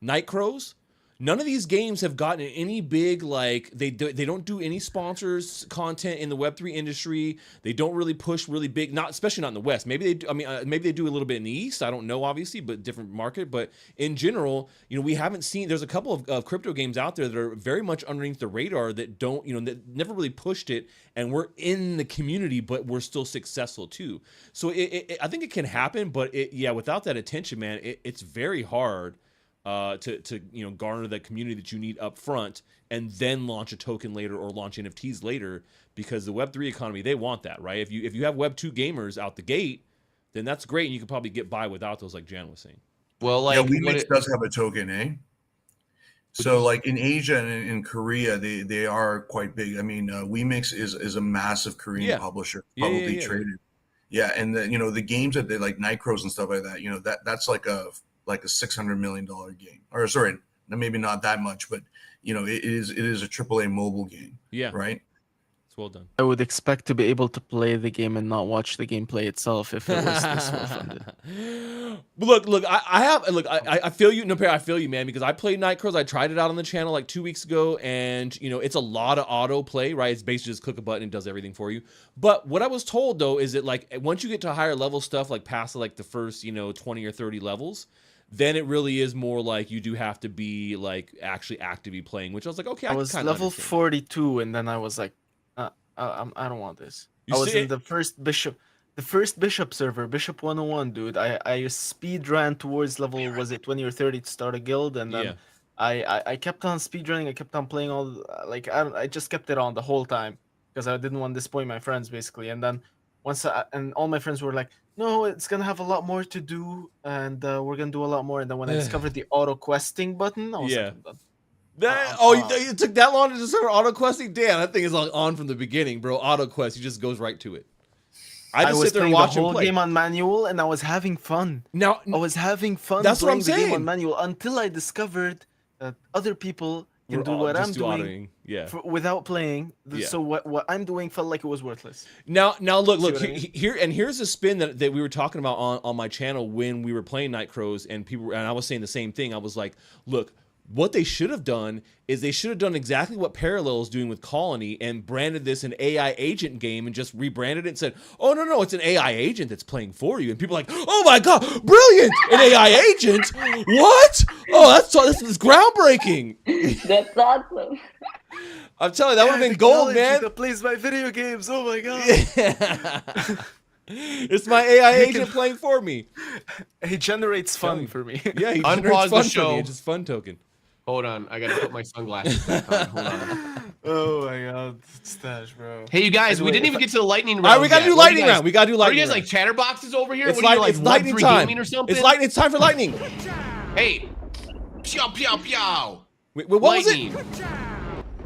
S2: Night Crows. None of these games have gotten any big, like, they don't do any sponsors content in the Web3 industry. They don't really push really big, not especially not in the West. Maybe they do, I mean, maybe they do a little bit in the East. I don't know, obviously, but different market. But in general, you know, we haven't seen, there's a couple of crypto games out there that are very much underneath the radar that don't, you know, that never really pushed it, and we're in the community, but we're still successful too. So I think it can happen, but yeah, without that attention, man, it's very hard to you know, garner that community that you need up front and then launch a token later or launch NFTs later, because the Web3 economy, they want that, right? If you have Web2 gamers out the gate, then that's great, and you can probably get by without those, like Jan was saying.
S1: Well, like,
S5: yeah, WeMix does have a token, eh? So like in Asia and in Korea, they are quite big. I mean, WeMix is a massive Korean publisher, publicly traded. Yeah, and the, you know, the games that they like Nightcrows and stuff like that, you know, that's like a $600 million game, or sorry, maybe not that much, but you know, it is a AAA mobile game. Yeah, right.
S2: It's well done.
S3: I would expect to be able to play the game and not watch the gameplay itself if it was this well funded.
S2: Look, I feel you, Noppera, I feel you, man, because I played Nightcrows. I tried it out on the channel like 2 weeks ago, and you know, it's a lot of auto play, right? It's basically just click a button and it does everything for you. But what I was told though is that like once you get to higher level stuff, like past like the first, you know, 20 or 30 levels, then it really is more like you do have to be like actually actively playing, which I was like, okay, I was
S3: level 42, and then I was like, I don't want this. I was in the first bishop server, Bishop 101, dude. I speed ran towards level, was it 20 or 30 to start a guild, and then I kept on speed running. I kept on playing all, like, I just kept it on the whole time because I didn't want to disappoint my friends, basically. And then and all my friends were like, no, it's gonna have a lot more to do, and we're gonna do a lot more. And then when I discovered the auto questing button, I was like, I'm done.
S2: It took that long to discover auto questing? Damn, that thing is like on from the beginning, bro. Auto quest, he just goes right to it. I
S3: was playing the whole game on manual, and I was having fun. I was having fun.
S2: That's what I'm saying.
S3: The game on manual until I discovered that other people can do what I'm doing without playing. So what I'm doing felt like it was worthless.
S2: Now look here's a spin that we were talking about on my channel when we were playing Nightcrows, and I was saying the same thing. I was like, look, what they should have done is they should have done exactly what Parallel is doing with Colony and branded this an AI agent game and just rebranded it and said, oh, no, it's an AI agent that's playing for you. And people are like, oh my God, brilliant, an AI agent? What? Oh, this is groundbreaking.
S4: That's awesome.
S2: I'm telling you, that would have been gold, man.
S3: That plays my video games. Oh my God.
S2: It's my AI agent playing for me.
S3: He generates fun for me.
S2: Yeah, he
S1: unpause the show.
S2: It's just fun token.
S1: Hold on, I gotta put my sunglasses back on. Hold on.
S3: Oh my God, Stache, bro.
S1: Hey, you guys, we didn't even get to the lightning round.
S2: All right, we gotta do lightning round. We gotta do lightning.
S1: Are you guys like chatterboxes over here?
S2: It's lightning time.
S1: Or something?
S2: It's time for lightning.
S1: Hey, pew pew pew.
S2: Wait, what lightning.
S1: Was it?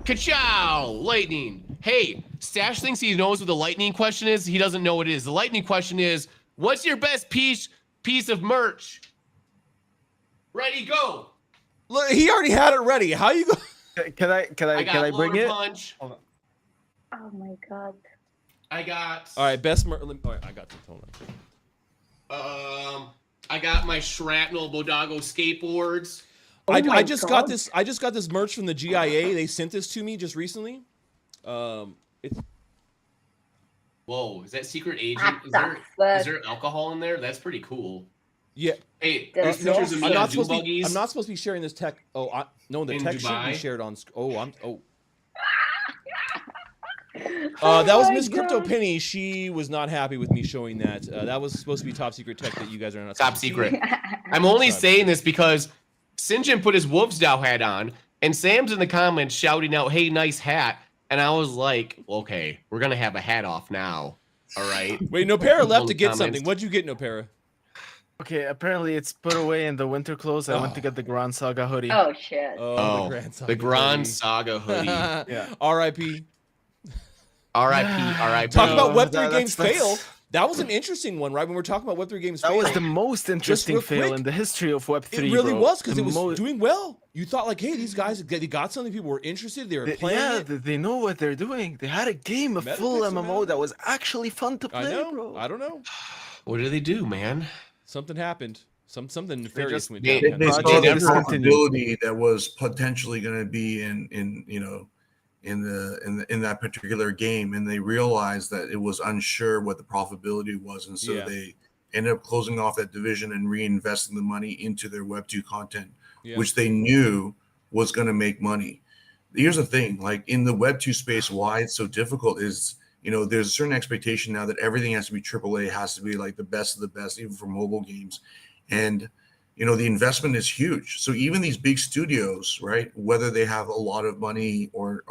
S1: Ka-chow! Lightning. Hey, Stache thinks he knows what the lightning question is. He doesn't know what it is. The lightning question is, what's your best piece of merch? Ready, go.
S2: Look, he already had it ready. How you go?
S3: Can I bring it?
S1: Punch.
S4: Oh my God.
S1: I got.
S2: All right, best merch. All right, I got this. Hold
S1: on. I got my Shrapnel Bodago skateboards.
S2: I just got this. I just got this merch from the GIA. They sent this to me just recently. It's.
S1: Whoa! Is that secret agent? Is there alcohol in there? That's pretty cool.
S2: Yeah.
S1: Hey, there's pictures of me on buggies.
S2: I'm not supposed to be sharing this tech. Oh, no, the tech should be shared on. That was Miss Crypto Penny. She was not happy with me showing that. That was supposed to be top secret tech that you guys are not.
S1: Top secret. I'm only saying this because SINJIN put his Wolfsdow hat on, and Sam's in the comments shouting out, "Hey, nice hat!" And I was like, "Okay, we're gonna have a hat off now." All right.
S2: Wait, Noppera left to get something. What'd you get, Noppera?
S3: Okay, apparently it's put away in the winter clothes. I went to get the Grand Saga hoodie.
S4: Oh shit.
S2: Oh,
S1: the Grand Saga hoodie.
S3: Yeah.
S2: R.I.P.
S1: R.I.P.
S2: Talk about Web3 games fail. That was an interesting one, right? When we're talking about Web3 games fail.
S3: That was the most interesting fail in the history of Web3.
S2: It really was, because it was doing well. You thought like, hey, these guys, they got something. People were interested. They were playing.
S3: Yeah, they know what they're doing. They had a game, a full MMO that was actually fun to play, bro.
S2: I don't know.
S1: What did they do, man?
S2: Something happened. Something nefarious went
S1: they-
S2: down.
S5: They
S1: Yeah,
S5: saw the
S1: that's-
S5: probability that was potentially going to be in you know in that particular game, and they realized that it was unsure what the profitability was, and so
S2: Yeah.
S5: they ended up closing off that division and reinvesting the money into their Web2 content,
S2: Yeah.
S5: which they knew was going to make money. Here's the thing, like in the Web2 space, why it's so difficult is, you know, there's a certain expectation now that everything has to be AAA, has to be like the best of the best, even for mobile games. And, you know, the investment is huge. So even these big studios, right, whether they have a lot of money or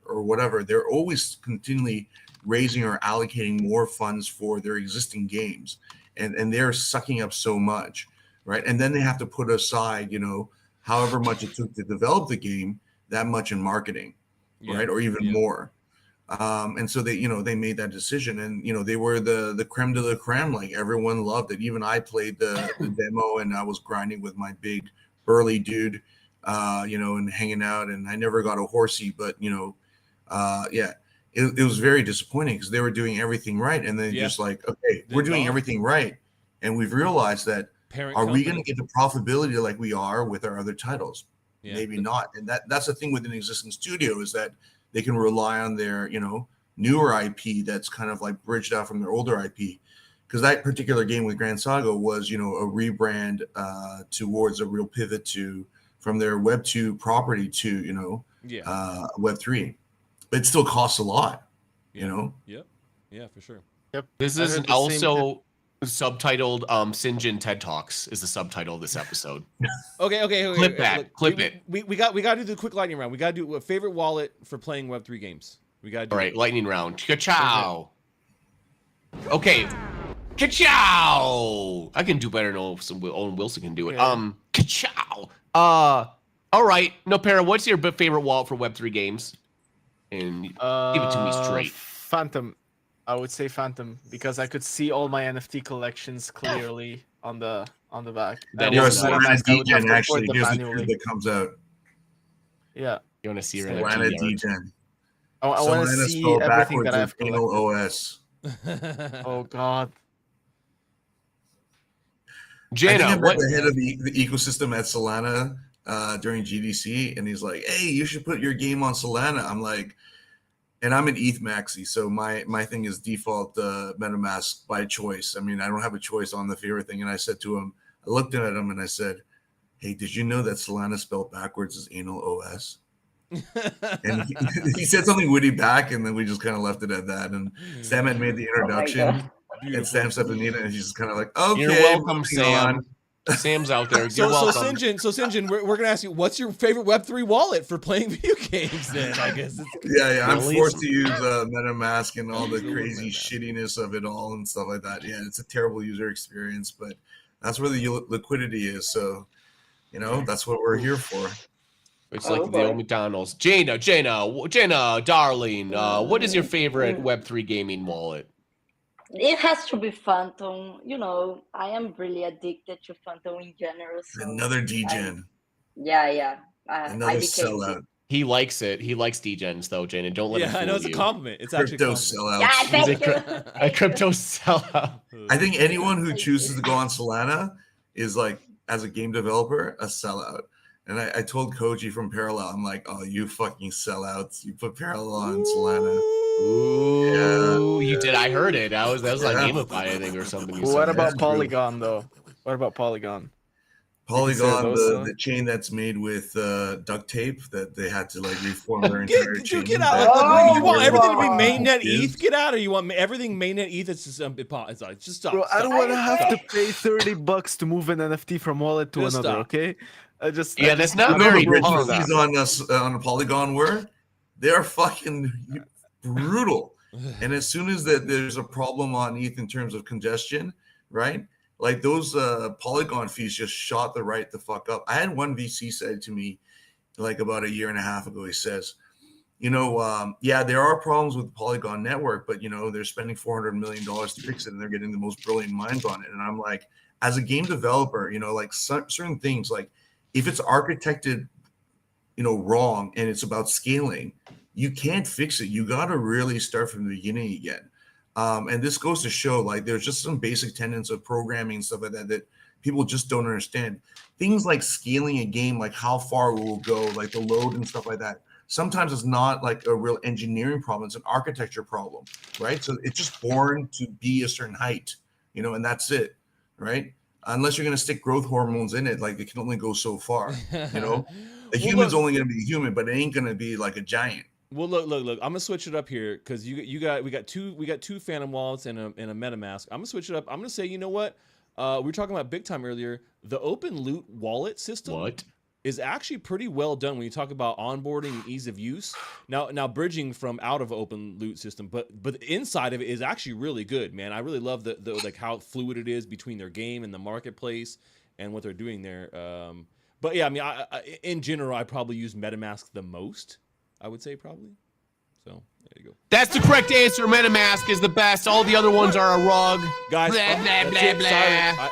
S5: whatever, they're always continually raising or allocating more funds for their existing games. And they're sucking up so much, right? And then they have to put aside, you know, however much it took to develop the game, that much in marketing,
S2: Yeah.
S5: right? Or even
S2: Yeah.
S5: more. And so they, you know, they made that decision, and, you know, they were the creme de la creme. Like everyone loved it. Even I played the demo, and I was grinding with my big burly dude, you know, and hanging out, and I never got a horsey, but, you know, yeah, it was very disappointing because they were doing everything right. And then
S2: Yeah.
S5: just like, okay,
S2: They're
S5: we're doing
S2: gone.
S5: everything right. And we've realized that,
S2: Parent
S5: are we
S2: company.
S5: going to get the profitability like we are with our other titles?
S2: Yeah.
S5: Maybe not. And that's the thing with an existing studio, is that they can rely on their, you know, newer IP that's kind of like bridged out from their older IP. Because that particular game with Grand Saga was, you know, a rebrand towards a real pivot from their Web 2 property to, you know,
S2: Yeah.
S5: Web 3. But it still costs a lot,
S2: Yeah.
S5: you know?
S2: Yep. Yeah, for sure.
S3: Yep.
S1: This
S3: I
S1: is
S3: heard the same
S1: also subtitled Sinjin TED Talks is the subtitle of this episode.
S2: Okay.
S1: Clip that.
S2: Look,
S1: Clip
S2: we,
S1: it.
S2: We got to do the quick lightning round. We got to do a favorite wallet for playing Web3 games. We got to do
S1: All right,
S2: it.
S1: lightning round. Ka-chow. Okay. Ka-chow. I can do better than Owen Wilson can do it.
S3: Okay.
S1: Ka-chow. All right, Noppera, what's your favorite wallet for Web3 games? And give it to me straight.
S3: Phantom. I would say Phantom, because I could see all my NFT collections clearly on the back.
S1: That
S3: And
S1: is
S5: You're a
S3: with
S1: nice.
S5: Solana
S3: MetaMask, I would have
S5: DGen,
S3: to
S5: actually.
S3: import them
S5: Here's the
S3: manually.
S5: truth that comes out.
S3: Yeah.
S1: You want to see your
S5: Solana
S1: NFT art?
S5: DGen.
S3: I want to
S5: Solana
S3: see
S5: spelled
S3: everything that
S5: backwards
S3: I have
S5: with anal
S3: collected.
S5: OS.
S3: Oh God.
S5: I think I
S1: Jana,
S5: met
S1: what?
S5: the head of the ecosystem at Solana during GDC, and he's like, "Hey, you should put your game on Solana." I'm like, and I'm an ETH maxi, so my thing is default MetaMask by choice. I mean, I don't have a choice on the favorite thing. And I said to him, I looked at him and I said, "Hey, did you know that Solana spelled backwards is anal OS?" And he said something witty back, and then we just kind of left it at that. And Sam had made the introduction. And Sam said to Nina, and she's just kind of like, "Okay,
S1: You're welcome,
S5: moving
S1: Sam.
S5: on."
S1: Sam's out there.
S2: So
S1: You're welcome.
S2: Sinjin, we're gonna ask you, what's your favorite Web3 wallet for playing video games? Then I guess.
S5: Yeah, I'm
S1: Really?
S5: forced to use MetaMask and all the
S2: Use the
S5: crazy
S2: MetaMask.
S5: shittiness of it all and stuff like that. Yeah, it's a terrible user experience, but that's where the liquidity is. So, you know, that's what we're here for.
S1: It's
S4: Oh,
S1: like the old
S4: boy.
S1: McDonald's. Jana, darling, what is your favorite Web3 gaming wallet?
S4: It has to be Phantom. You know, I am really addicted to Phantom in general. So
S5: Another DGen,
S4: yeah. I
S5: another
S4: became
S5: sellout,
S1: He likes it. He likes degens though, Jana. Don't let him
S2: Yeah,
S1: fool
S2: I know it's a
S1: you.
S2: compliment. It's actually a
S5: crypto
S2: compliment.
S5: sellout.
S4: Yeah, thank
S1: He's
S4: you.
S1: a crypto sellout.
S5: I think anyone who chooses to go on Solana is like, as a game developer, a sellout. And I told Koji from Parallel, I'm like, "Oh, you fucking sellouts! You put Parallel on Solana."
S1: Ooh, you did. I heard it. That was like
S5: Yeah.
S1: Gamify, I think, or something. You
S3: What
S1: said.
S3: about
S5: true.
S3: Polygon though? What about Polygon?
S5: Polygon,
S3: those,
S5: the chain that's made with duct tape that they had to like reform their entire
S2: Get,
S5: chain.
S2: dude, get
S5: that-
S2: out!
S4: Oh,
S2: You want everything to be
S4: wow.
S2: mainnet
S5: Is-
S2: ETH? Get out! Or you want everything mainnet ETH? It's just it's like, just stop.
S3: Bro, I don't
S2: stop.
S3: want to have to
S4: Stop.
S3: pay $30 to move an NFT from wallet to
S2: Just
S3: another.
S2: stop.
S3: Okay,
S1: Yeah, that's not
S5: You know
S1: very
S5: the bridge
S1: punk.
S5: fees on us on Polygon were? They're fucking brutal. And as soon as there's a problem on ETH in terms of congestion, right? Like those Polygon fees just shot the fuck up. I had one VC said to me like about a year and a half ago. He says, you know, yeah, there are problems with the Polygon network, but you know, they're spending $400 million to fix it, and they're getting the most brilliant minds on it. And I'm like, as a game developer, you know, like certain things, like if it's architected, you know, wrong and it's about scaling, you can't fix it. You got to really start from the beginning again. And this goes to show, like, there's just some basic tenets of programming and stuff like that people just don't understand. Things like scaling a game, like how far we will go, like the load and stuff like that. Sometimes it's not like a real engineering problem, it's an architecture problem, right? So it's just born to be a certain height, you know, and that's it, right? Unless you're going to stick growth hormones in it, like it can only go so far, you know? A human's only going to be a human, but it ain't going to be like a giant.
S2: Well, look. I'm gonna switch it up here because we got two Phantom wallets and a MetaMask. I'm gonna switch it up. I'm gonna say, you know what? We were talking about big time earlier. The open loot wallet system is actually pretty well done when you talk about onboarding and ease of use. Now bridging from out of open loot system, but the inside of it is actually really good, man. I really love the like how fluid it is between their game and the marketplace and what they're doing there. But yeah, I mean, I in general, I probably use MetaMask the most. I would say probably. So there you go.
S1: That's the correct answer. MetaMask is the best. All the other ones are a rug.
S2: Guys,
S1: blah, blah, blah, blah.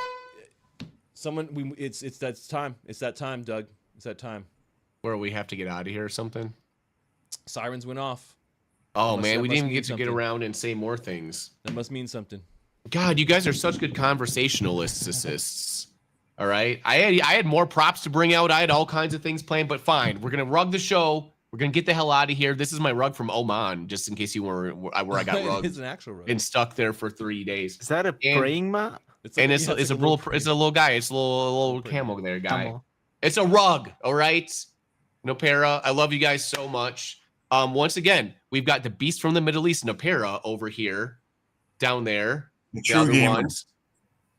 S2: It's that time. It's that time, Doug. It's that time.
S1: Where we have to get out of here or something?
S2: Sirens went off.
S1: Oh man, we didn't even get around and say more things.
S2: That must mean something.
S1: God, you guys are such good conversationalists. All right, I had more props to bring out. I had all kinds of things planned, but fine. We're gonna rug the show. We're gonna get the hell out of here. This is my rug from Oman, just in case you were where I got rugged.
S2: It's an actual rug.
S1: And stuck there for 3 days.
S6: Is that a praying mat?
S1: It's a little guy. It's a little camel there guy. It's a rug. All right, Noppera. I love you guys so much. Once again, we've got the beast from the Middle East, Noppera, over here, down there.
S5: The true gamer.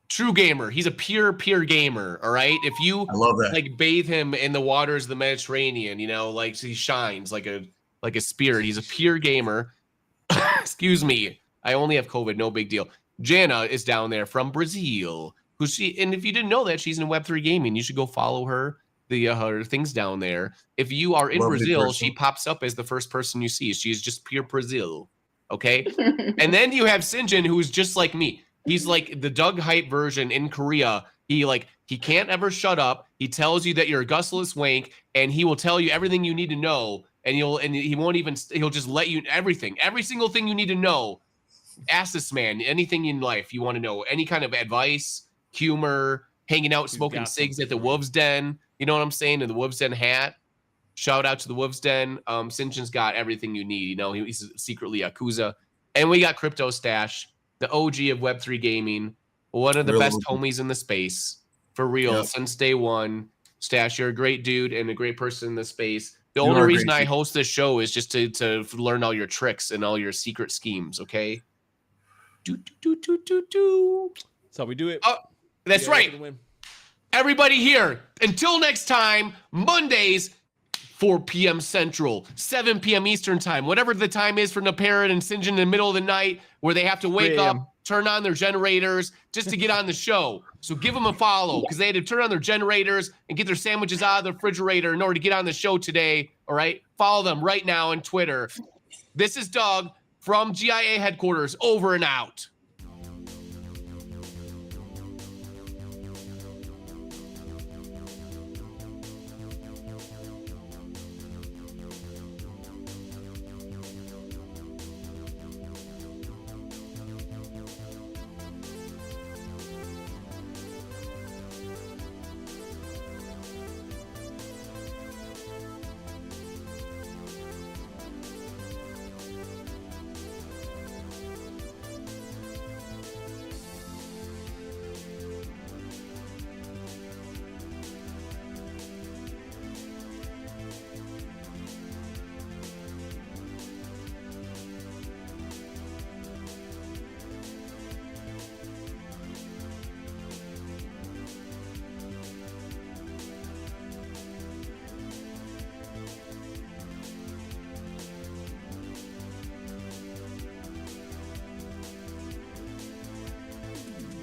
S1: True gamer. He's a pure gamer. All right. If you
S5: I love that.
S1: like bathe him in the waters of the Mediterranean, you know, like he shines like a spirit. He's a pure gamer. Excuse me. I only have COVID. No big deal. Jana is down there from Brazil. And if you didn't know that, she's in Web3 gaming. You should go follow her. Her things down there. If you are in Brazil, she pops up as the first person you see. She's just pure Brazil. Okay. And then you have SINJIN, who's just like me. He's like the Doug Hype version in Korea. He can't ever shut up. He tells you that you're a gustless wank, and he will tell you everything you need to know. And he'll just let you everything, every single thing you need to know. Ask this man anything in life you want to know, any kind of advice, humor, hanging out, smoking cigs at the Wolves Den. You know what I'm saying? In the Wolves Den hat. Shout out to the Wolves Den. SINJIN's got everything you need. You know, he's secretly Yakuza. And we got CryptoStache, the OG of Web3 gaming, one of the best homies in the space, for real, since day one. Stash, you're a great dude and a great person in the space. The only reason I host this show is just to learn all your tricks and all your secret schemes, okay?
S2: That's how we do it.
S1: Oh, that's right. Everybody here, until next time, Mondays, 4 p.m. Central, 7 p.m. Eastern time, whatever the time is for Noppera and SINJIN in the middle of the night where they have to wake up, turn on their generators just to get on the show. So give them a follow because they had to turn on their generators and get their sandwiches out of the refrigerator in order to get on the show today. All right. Follow them right now on Twitter. This is Doug from GIA headquarters. Over and out.